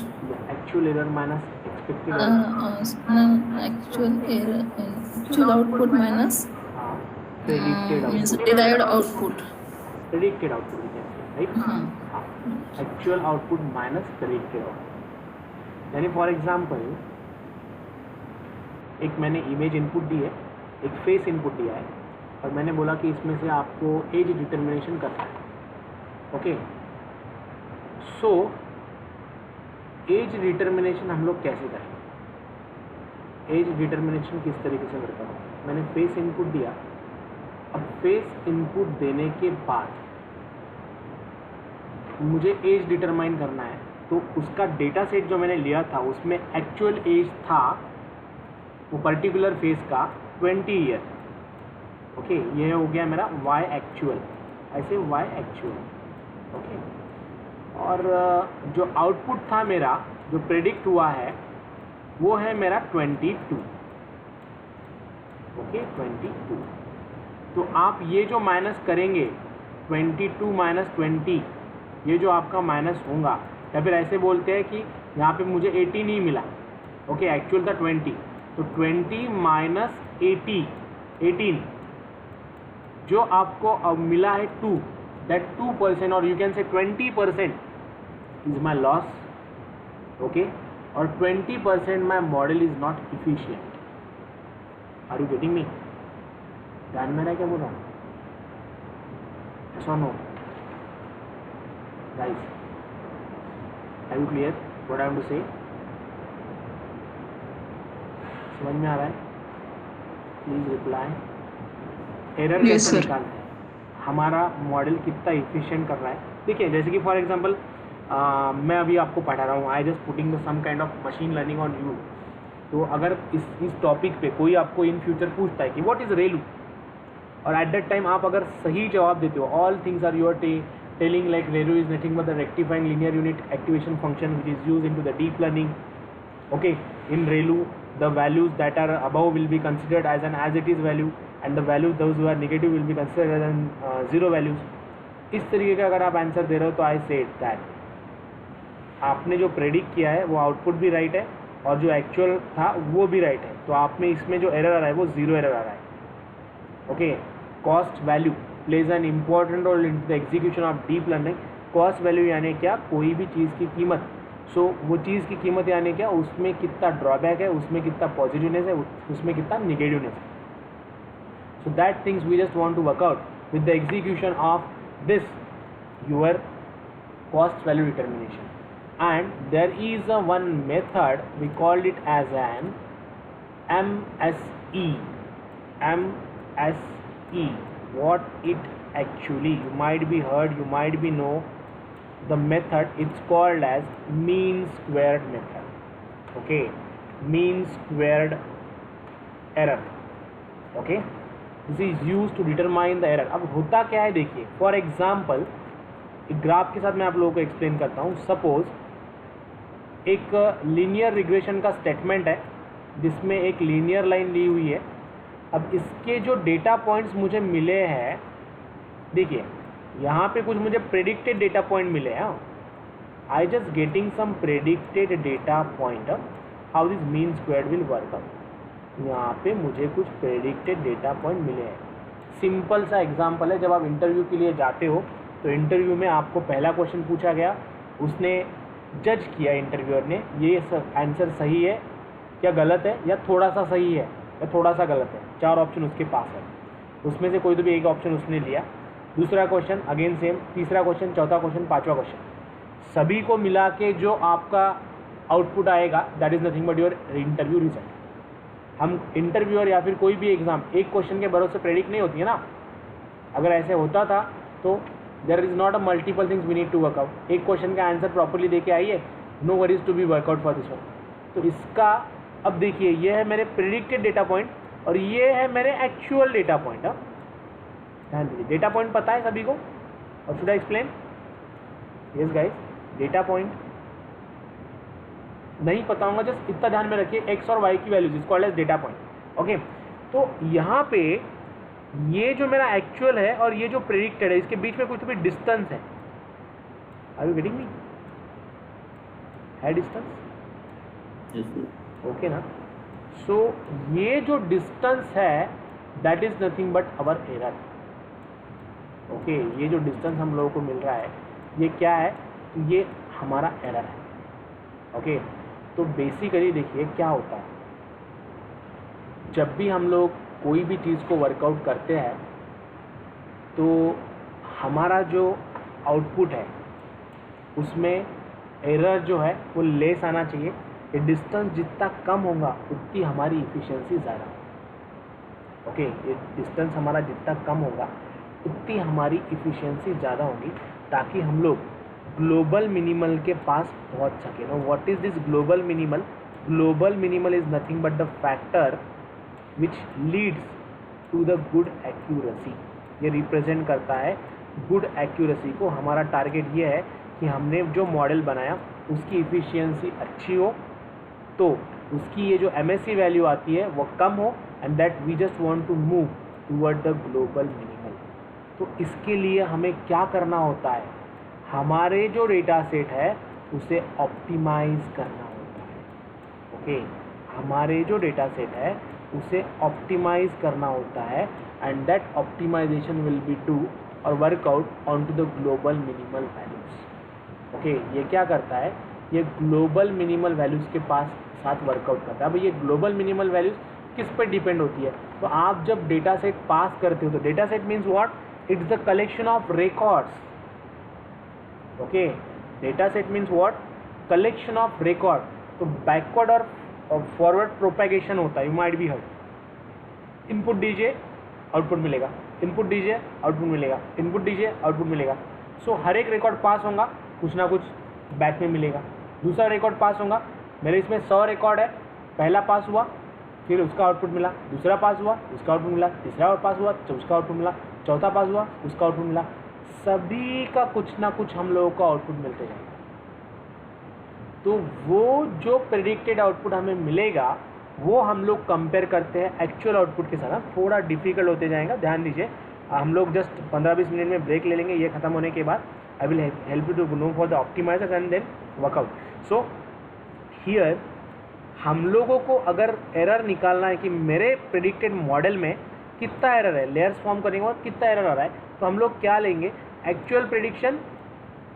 Actual error minus expected error. Actual error, actual output minus predicted means output. derived output. Predicted output right. हाँ. Actual output minus predicted output. यानी for example एक मैंने image input दी है, एक face input दिया है और मैंने बोला कि इसमें से आपको एज डिटर्मिनेशन करना है. ओके, सो एज डिटर्मिनेशन हम लोग कैसे करें? एज डिटर्मिनेशन किस तरीके से करता हूँ? मैंने फेस इनपुट दिया. अब फेस इनपुट देने के बाद मुझे एज डिटरमाइन करना है, तो उसका डेटा सेट जो मैंने लिया था उसमें एक्चुअल एज था वो पर्टिकुलर फेस का 20 ईयर. ओके, ये हो गया मेरा y एक्चुअल, ऐसे y एक्चुअल. ओके, और जो आउटपुट था मेरा जो प्रेडिक्ट हुआ है वो है मेरा 22. ओके, 22. तो आप ये जो माइनस करेंगे 22 माइनस 20, ये जो आपका माइनस होगा, या फिर ऐसे बोलते हैं कि यहाँ पे मुझे 18 ही मिला. ओके, एक्चुअल था 20, तो 20 माइनस 18 जो आपको अब मिला है 2, दैट 2% और you can say 20% is my loss. Okay, और 20% my model is not efficient. Are you getting me? ध्यान में रहा क्या बोल रहा हूँ? ऐसा no guys, are you clear what I am to say? समझ में आ रहा है? Please reply. एरर Yes, कैसे sir. निकालते हैं, हमारा मॉडल कितना इफिशिएंट कर रहा है. देखिए, जैसे कि फॉर एग्जांपल मैं अभी आपको पढ़ा रहा हूँ, I just putting the some kind of machine learning on you. तो अगर इस टॉपिक पे कोई आपको इन फ्यूचर पूछता है कि व्हाट इज़ रेलू, और एट दैट टाइम आप अगर सही जवाब देते हो, all things are you're telling like ReLU is nothing but the rectifying linear unit activation function which is use in to the deep learning. Okay, in ReLU the values that are above will be considered as an as it is value and the values those who are negative will be considered as an zero values. इस तरीके का अगर आप answer दे रहे हो तो I said that आपने जो प्रेडिक्ट किया है वो आउटपुट भी राइट है और जो एक्चुअल था वो भी राइट है. तो आप में इसमें जो एरर आ रहा है वो जीरो एरर आ रहा है. Okay, cost value plays an important role in the execution of deep learning. Cost value यानी क्या? कोई भी चीज़ की कीमत. सो वो चीज़ की कीमत यानी क्या? उसमें कितना ड्रॉबैक है, उसमें कितना पॉजिटिवनेस है, उसमें कितना निगेटिवनेस है. So that things we just want to work out with the execution of this your cost value determination. And there is a one method, we called it as an MSE. MSE. What it actually, you might be heard, you might be know the method. It's called as mean squared method. Okay, mean squared error. Okay, this is used to determine the error. अब होता क्या है देखिए, for example एक graph के साथ मैं आप लोगों को एक्सप्लेन करता हूँ. सपोज एक लीनियर रिग्रेशन का स्टेटमेंट है जिसमें एक लीनियर लाइन ली हुई है. अब इसके जो डेटा पॉइंट्स मुझे मिले हैं, देखिए यहाँ पे कुछ मुझे प्रेडिक्टेड डेटा पॉइंट मिले हैं. I just getting some predicted data point. How this mean squared will work out. यहाँ पे मुझे कुछ प्रेडिक्टेड डेटा पॉइंट मिले हैं. सिंपल सा एग्जाम्पल है, जब आप इंटरव्यू के लिए जाते हो तो इंटरव्यू में आपको पहला क्वेश्चन पूछा गया, उसने जज किया इंटरव्यूअर ने ये आंसर सही है या गलत है, या थोड़ा सा सही है या थोड़ा सा गलत है. 4 ऑप्शन उसके पास है, उसमें से कोई तो भी एक ऑप्शन उसने लिया. दूसरा क्वेश्चन अगेन सेम, तीसरा क्वेश्चन, चौथा क्वेश्चन, पांचवा क्वेश्चन, सभी को मिला के जो आपका आउटपुट आएगा that is nothing but your interview result. हम इंटरव्यूअर या फिर कोई भी एग्ज़ाम एक क्वेश्चन के भरोसे प्रेडिक्ट नहीं होती है ना. अगर ऐसे होता था तो there is not a multiple things we need to work out. एक क्वेश्चन का आंसर प्रॉपरली दे के आइए, no worries to be work out for this one. तो इसका अब देखिए, ये है मेरे प्रिडिक्टेड डेटा पॉइंट और ये है मेरे एक्चुअल डेटा पॉइंट। अब ध्यान दीजिए, डेटा पॉइंट पता है सभी को, और should I explain? Yes guys, data point नहीं पता होगा, जस्ट इतना ध्यान में रखिए, एक्स और वाई की values is called as data point. Okay, तो यहाँ पे ये जो मेरा एक्चुअल है और ये जो प्रेडिक्टेड है, इसके बीच में कुछ तो भी डिस्टेंस है। Are you getting me? है डिस्टेंस? ओके ना? सो ये जो डिस्टेंस है that is nothing but our error. Okay, ये जो डिस्टेंस हम लोगों को मिल रहा है ये क्या है? तो ये हमारा एरर है। ओके, तो बेसिकली देखिए क्या होता है, जब भी हम लोग कोई भी चीज़ को वर्कआउट करते हैं तो हमारा जो आउटपुट है उसमें एरर जो है वो लेस आना चाहिए। ये डिस्टेंस जितना कम होगा उतनी हमारी इफ़िशियंसी ज़्यादा। ओके, ये डिस्टेंस हमारा जितना कम होगा उतनी हमारी इफ़िशियंसी ज़्यादा होगी, ताकि हम लोग ग्लोबल मिनिमल के पास पहुंच सके। No, what is this global minimal? Global minimal is nothing but the factor which leads to the good accuracy. ये रिप्रेजेंट करता है गुड एक्यूरेसी को। हमारा टारगेट ये है कि हमने जो मॉडल बनाया उसकी इफ़िशियंसी अच्छी हो, तो उसकी ये जो MSE वैल्यू आती है वो कम हो, and that we just want to move toward the global minimal. तो इसके लिए हमें क्या करना होता है? हमारे जो डेटा सेट है उसे ऑप्टिमाइज करना होता है। ओके, हमारे जो डेटा सेट है उसे ऑप्टिमाइज करना होता है, and that optimisation will be do और work out on to the global minimal values. Okay, ये क्या करता है? ये ग्लोबल मिनिमल वैल्यूज़ के पास साथ वर्कआउट करता है। अब ये ग्लोबल मिनिमल वैल्यूज़ किस पे डिपेंड होती है? तो आप जब डेटा सेट पास करते हो तो data set means what? It's the collection of records. Okay, data set means what? Collection of record. तो बैकवर्ड और फॉरवर्ड प्रोपेगेशन होता है, you might be heard. Input दीजिए आउटपुट मिलेगा, इनपुट दीजिए आउटपुट मिलेगा, इनपुट दीजिए आउटपुट मिलेगा। सो हर एक रिकॉर्ड पास होगा, कुछ ना कुछ बैक में मिलेगा। दूसरा रिकॉर्ड पास होगा, मेरे इसमें 100 रिकॉर्ड है, पहला पास हुआ फिर उसका आउटपुट मिला, दूसरा पास हुआ उसका आउटपुट मिला, तीसरा और पास हुआ तो उसका आउटपुट मिला, चौथा पास हुआ उसका आउटपुट मिला। सभी का कुछ ना कुछ हम लोगों को आउटपुट मिलते जाएगा। तो वो जो प्रेडिक्टेड आउटपुट हमें मिलेगा वो हम लोग कंपेयर करते हैं एक्चुअल आउटपुट के साथ। थोड़ा डिफिकल्ट होते जाएगा, ध्यान दीजिए। हम लोग जस्ट 15-20 मिनट में ब्रेक ले लेंगे, ये खत्म होने के बाद I will help you to know for the optimizer and then work out. So here हम लोगों को अगर एरर निकालना है कि मेरे प्रेडिक्टेड मॉडल में कितना एरर है, लेयर्स फॉर्म करने के बाद कितना एरर आ रहा है, तो हम लोग क्या लेंगे? Actual prediction,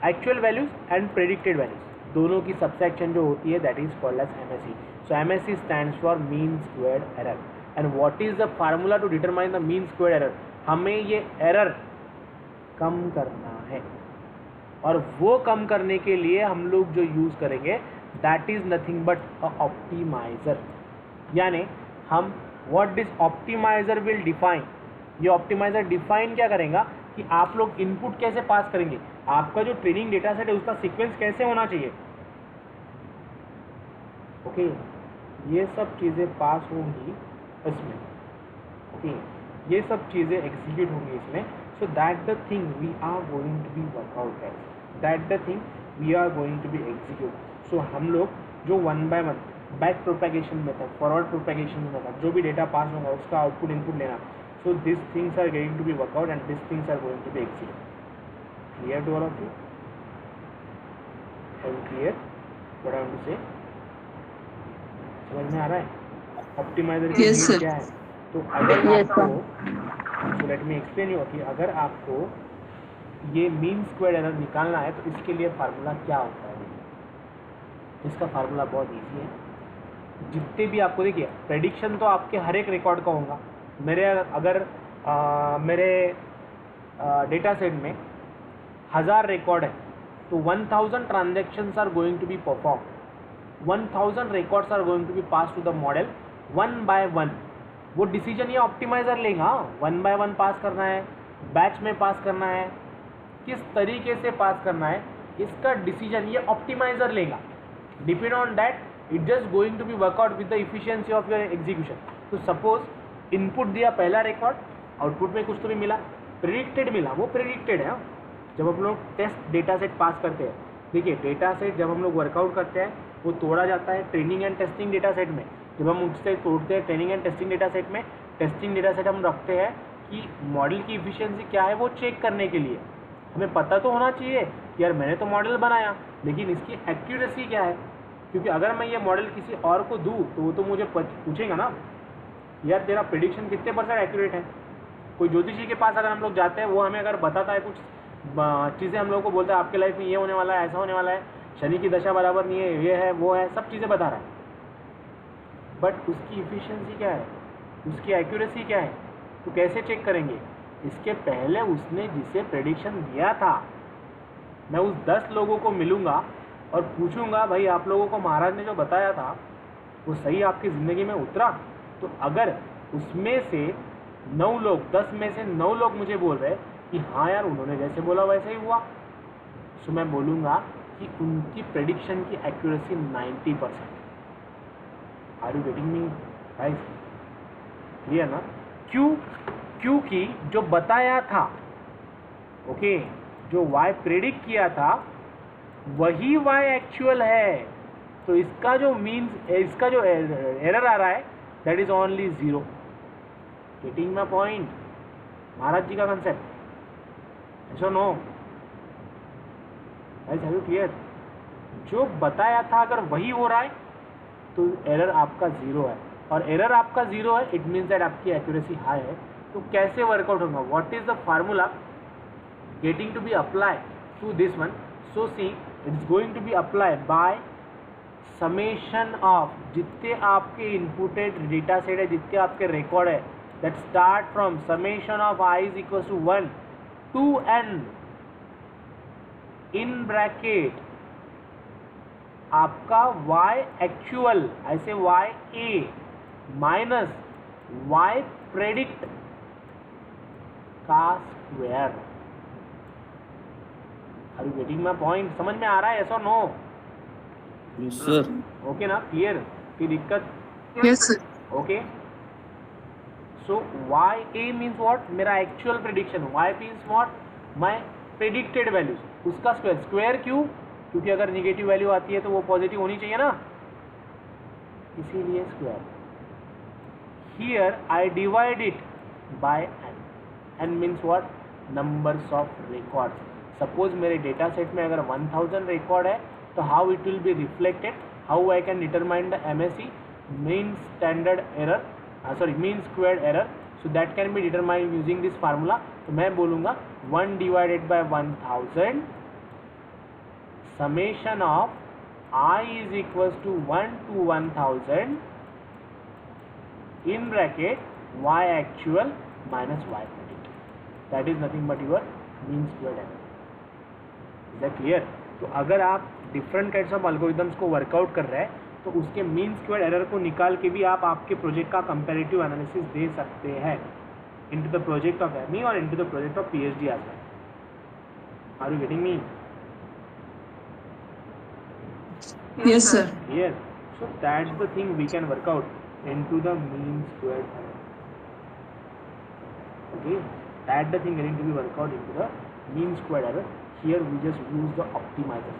actual values and predicted values, दोनों की सबसेक्शन जो होती है that is called as MSE। So MSE stands for mean squared error. And what is the formula to determine the mean squared error? हमें ये error कम करना है, और वो कम करने के लिए हम लोग जो यूज़ करेंगे that is nothing but a optimiser. यानी हम what this optimiser will define, ये ऑप्टिमाइज़र डिफाइन क्या करेगा कि आप लोग इनपुट कैसे पास करेंगे, आपका जो ट्रेनिंग डेटा सेट है उसका सीक्वेंस कैसे होना चाहिए। ओके, ये सब चीज़ें पास होंगी इसमें। ओके, ये सब चीज़ें एग्जीक्यूट होंगी इसमें। So that the thing we are going to be work out है, that the thing we are going to be execute. So हम लोग जो 1 by 1 back propagation method, forward propagation method, जो भी डेटा पास होगा उसका आउटपुट इनपुट लेना। So this things are going to be work out and this things are going to be execute. Clear to all of you? Clear what I want to say? समझ में आ रहा है optimiser की Yes, sir. क्या है? तो अगर Yes, आपको, so let me explain you कि अगर आपको ये मीन स्क्वायर्ड एरर निकालना है तो इसके लिए फार्मूला क्या होता है? इसका फार्मूला बहुत इजी है। जितने भी आपको देखिए प्रेडिक्शन तो आपके हर एक रिकॉर्ड का होगा। मेरे अगर मेरे डेटा सेट में 1000 रिकॉर्ड है तो 1000 transactions are going to be perform, 1000 records are going to be pass to the model 1 by 1। वो डिसीजन ये ऑप्टिमाइजर लेगा, 1 by 1 पास करना है, बैच में पास करना है, किस तरीके से पास करना है, इसका डिसीजन ये ऑप्टिमाइजर लेगा. Depend on that it just going to be workout with the efficiency of your execution. तो सपोज इनपुट दिया पहला रिकॉर्ड, आउटपुट में कुछ तो भी मिला, प्रेडिक्टेड मिला, वो प्रेडिक्टेड है. जब हम लोग टेस्ट डेटा सेट पास करते हैं, देखिए डेटा सेट जब हम लोग वर्कआउट करते हैं वो तोड़ा जाता है training and testing data set में. जब हम उससे तोड़ते हैं training and testing data set में, टेस्टिंग डेटा सेट हम रखते हैं कि मॉडल की इफिशियंसी क्या है वो चेक करने के लिए. हमें पता तो होना चाहिए कि यार मैंने तो मॉडल बनाया, लेकिन इसकी एक्यूरेसी क्या है, क्योंकि अगर मैं ये मॉडल किसी और को दूँ तो वो तो मुझे पूछेगा ना, यार तेरा प्रेडिक्शन कितने % एक्यूरेट है. कोई ज्योतिषी के पास अगर हम लोग जाते हैं, वो हमें अगर बताता है कुछ चीज़ें, हम लोग को बोलता है आपके लाइफ में ये होने वाला है, ऐसा होने वाला है, शनि की दशा बराबर नहीं है, ये है वो है, सब चीज़ें बता रहा है, बट उसकी इफिशियंसी क्या है, उसकी एक्यूरेसी क्या है, तो कैसे चेक करेंगे. इसके पहले उसने जिसे प्रेडिक्शन दिया था, मैं उस 10 लोगों को मिलूँगा और पूछूंगा भाई आप लोगों को महाराज ने जो बताया था वो सही आपकी ज़िंदगी में उतरा. तो अगर उसमें से 9 लोग, 10 में से 9 लोग मुझे बोल रहे कि हाँ यार उन्होंने जैसे बोला वैसे ही हुआ, तो मैं बोलूँगा कि उनकी प्रेडिक्शन की accuracy 90%. Are you getting me guys? Clear ना? क्योंकि जो बताया था, ओके, जो y प्रेडिक्ट किया था वही y एक्चुअल है. तो इसका जो मीन्स, इसका जो एरर आ रहा है that is only 0. Getting my point? Maharaj ji का कंसेप्ट, ऐसा no guys, have you clear? जो बताया था अगर वही हो रहा है तो एरर आपका 0 है, और एरर आपका 0 है, इट मीन्स दैट आपकी एक्यूरेसी हाई है. तो कैसे वर्कआउट होगा? What is the formula getting to be apply to this one? So see it's going to be apply by summation of जितने आपके इनपुटेड डेटा सेट है, जितने आपके रिकॉर्ड है, that start from summation of i is equal to 1 to n इन bracket आपका y actual, ऐसे y a minus y predict का square. Are you getting my point? समझ में आ रहा है, ऐसा नो? Yes, sir. ओके ना? क्लियर? कोई दिक्कत? Yes, sir. Okay. So Y A means what? मेरा actual prediction. Y means what? My predicted values, उसका स्क्वायर. स्क्वायर क्यों? क्योंकि अगर निगेटिव वैल्यू आती है तो वो पॉजिटिव होनी चाहिए ना, इसीलिए square. Here I divide it by n. N means what? Numbers of records. Suppose मेरे डेटा सेट में अगर 1000 रिकॉर्ड है, तो how it will be reflected, how I can determine the MSE, mean standard error, mean squared error. So that can be determined using this formula. तो मैं बोलूँगा 1 divided by 1000 summation of i is equal to 1 to 1000 in bracket y actual minus y predict. That is nothing but your mean squared error. Is that clear? तो अगर आप different kinds of algorithms को workout कर रहे हैं तो उसके mean square error को निकाल के भी आप आपके प्रोजेक्ट का कंपैरेटिव एनालिसिस दे सकते हैं into the project of ME और into the project of PhD as well. Are you getting me? Yes, sir. Yes. So that's the thing we can work out into the mean squared error. Okay, that's the thing getting to be worked out into the mean squared error. Here we just use the optimizer.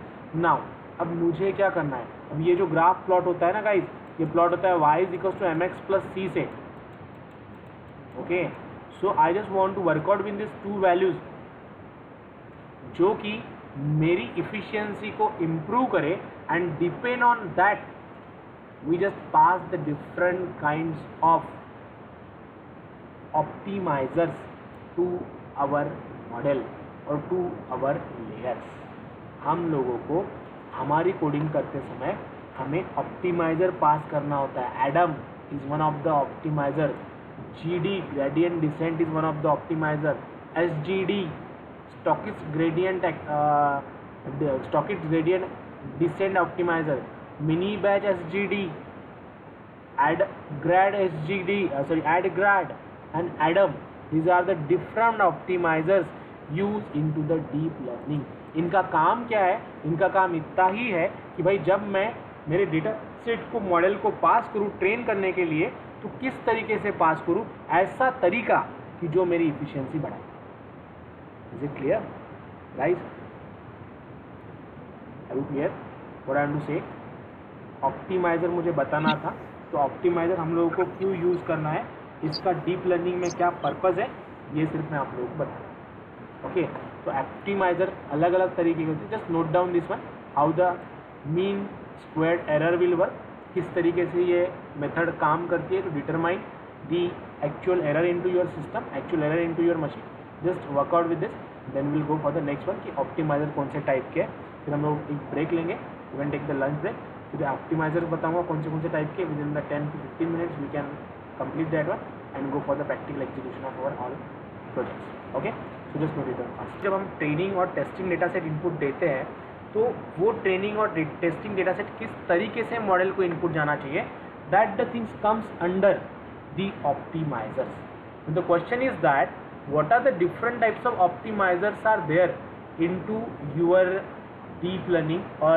Now, अब मुझे क्या करना है? अब ये जो graph plot होता है ना गाइस, ये प्लॉट होता है y is equal to mx plus c से. Okay, so I just want to work out with this two values जो कि मेरी इफिशियंसी को इम्प्रूव करे, and depend on that we just pass the different kinds of optimizers to our model और to our layers. हम लोगों को हमारी कोडिंग करते समय हमें ऑप्टिमाइजर पास करना होता है. Adam is one of the optimizer. GD gradient descent is one of the optimizer. SGD stochastic gradient descent optimizer. Mini batch SGD, add grad SGD, add grad and Adam. These are the different optimizers use into the deep learning. इनका काम क्या है? इनका काम इतना ही है कि भाई जब मैं मेरे डेटा सेट को, मॉडल को पास करूँ ट्रेन करने के लिए, तो किस तरीके से पास करूँ, ऐसा तरीका कि जो मेरी इफिशियंसी बढ़ाए। Is it clear guys? Are you clear what I am to say? Optimizer मुझे बताना था, तो ऑप्टिमाइज़र हम लोगों को क्यों यूज़ करना है, इसका डीप लर्निंग में क्या पर्पज़ है, ये सिर्फ मैं आप लोगों को बताऊँ। ओके, तो ऑप्टिमाइज़र अलग अलग तरीके के होते हैं। Just note down this one, how the mean squared error will work, किस तरीके से ये मेथड काम करती है to determine the actual error into your system, actual error into your machine. Just work out with this, then will go for the next one कि optimizer कौन से टाइप के है। फिर हम लोग एक ब्रेक लेंगे, we can take the lunch break. फिर ऑप्टिमाइज़र बताऊंगा कौन से टाइप के, within the 10 to 15 minutes we can complete that one and go for the practical execution of our all projects. Okay, so just note it down fast. जब हम training और testing data set input देते हैं, तो वो training और testing data set किस तरीके से मॉडल को इनपुट जाना चाहिए, that the things comes under the optimisers. The question is that what are the different types of optimizers are there into your deep learning or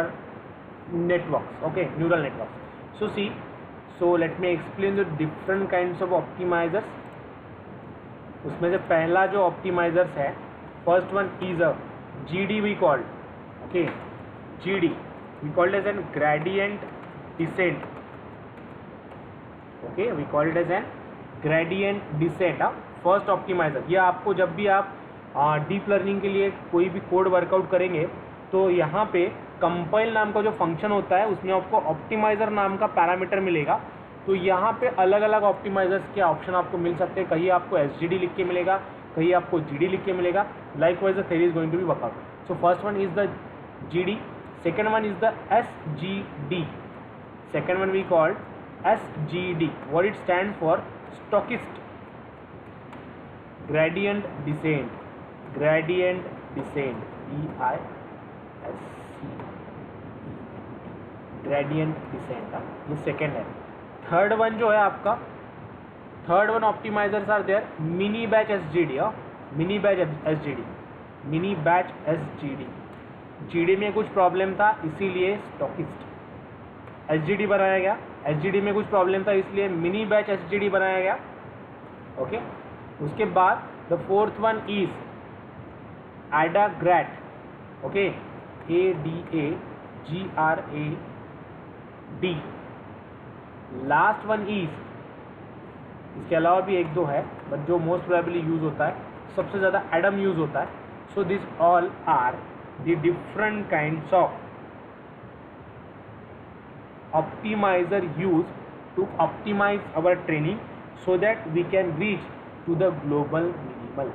networks, okay, neural networks. So see, so let me explain the different kinds of optimizers. उसमें से पहला जो optimizers है, first one is a GD we called, okay, GD we called as an gradient descent, okay, we call it as an gradient descent. First optimiser, ये आपको जब भी आप डीप लर्निंग के लिए कोई भी कोड वर्कआउट करेंगे, तो यहाँ पे कंपाइल नाम का जो फंक्शन होता है, उसमें आपको ऑप्टिमाइज़र नाम का पैरामीटर मिलेगा। तो यहाँ पे अलग अलग ऑप्टिमाइजर्स के ऑप्शन आपको मिल सकते हैं। कहीं आपको SGD लिख के मिलेगा, कहीं आपको GD लिख के मिलेगा। Likewise the theory is going to be workout. So first one is the GD, second one is the SGD, second one we called SGD. What it stand for? Stochastic gradient descent, gradient descent, EISC, gradient descent, ये second है। Third one जो है आपका, third one optimizers are there, mini batch SGD, mini batch SGD, mini batch SGD। GD में कुछ problem था इसीलिए stockist SGD बनाया गया, SGD में कुछ प्रॉब्लम था इसलिए मिनी बैच SGD बनाया गया। ओके, उसके बाद the fourth one is ADA-GRAD, okay, ADA-GRAD। Last one is, इसके अलावा भी एक दो है, बट जो मोस्ट प्रोबेबली यूज होता है, सबसे ज़्यादा ADAM यूज होता है। So this all are the different kinds of optimizer use to optimize our training so that we can reach to the global minimal.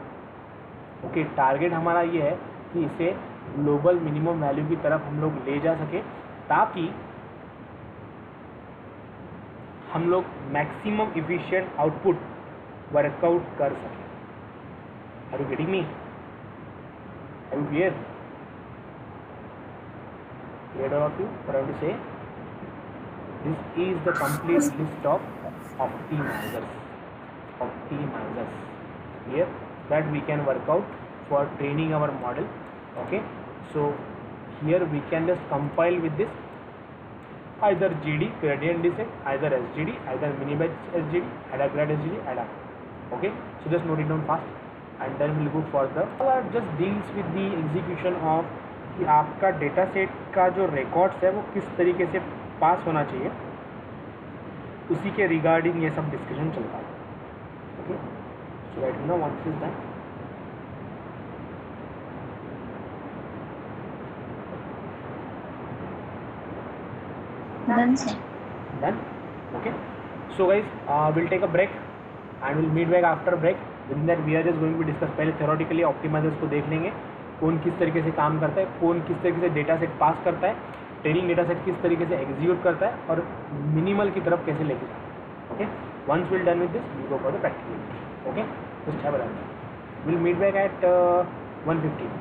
Okay, target हमारा ये है कि इसे ग्लोबल मिनिमम वैल्यू की तरफ हम लोग ले जा सके, ताकि हम लोग मैक्सिमम इफिशिएंट आउटपुट वर्कआउट कर सकें। Are you getting me? Are you clear? Clear all of you? What I want to say, this is the complete list of optimizers here that we can work out for training our model. Okay, so here we can just compile with this, either GD, gradient descent, either SGD, either mini batch SGD, ADA-GRAD SGD, ADA. Okay, so just note it down fast and then we'll go for the just deals with the execution of कि आपका data set का जो records है वो किस तरीके से पास होना चाहिए, उसी के रिगार्डिंग ये सब डिस्कशन चलता है। Okay, so right now once is done, Done, sir. Done. Okay, so guys will take a break and will meet back after break. With that we are just going to discuss, पहले theoretically optimizers को देख लेंगे, कौन किस तरीके से काम करता है, कौन किस तरीके से डेटा सेट पास करता है, ट्रेनिंग डेटा सेट किस तरीके से एग्जीक्यूट करता है और मिनिमल की तरफ कैसे लेके जाता है। Okay, once we're done with this, we'll go for the practical. Okay, just have a run. We'll meet back at 1:15.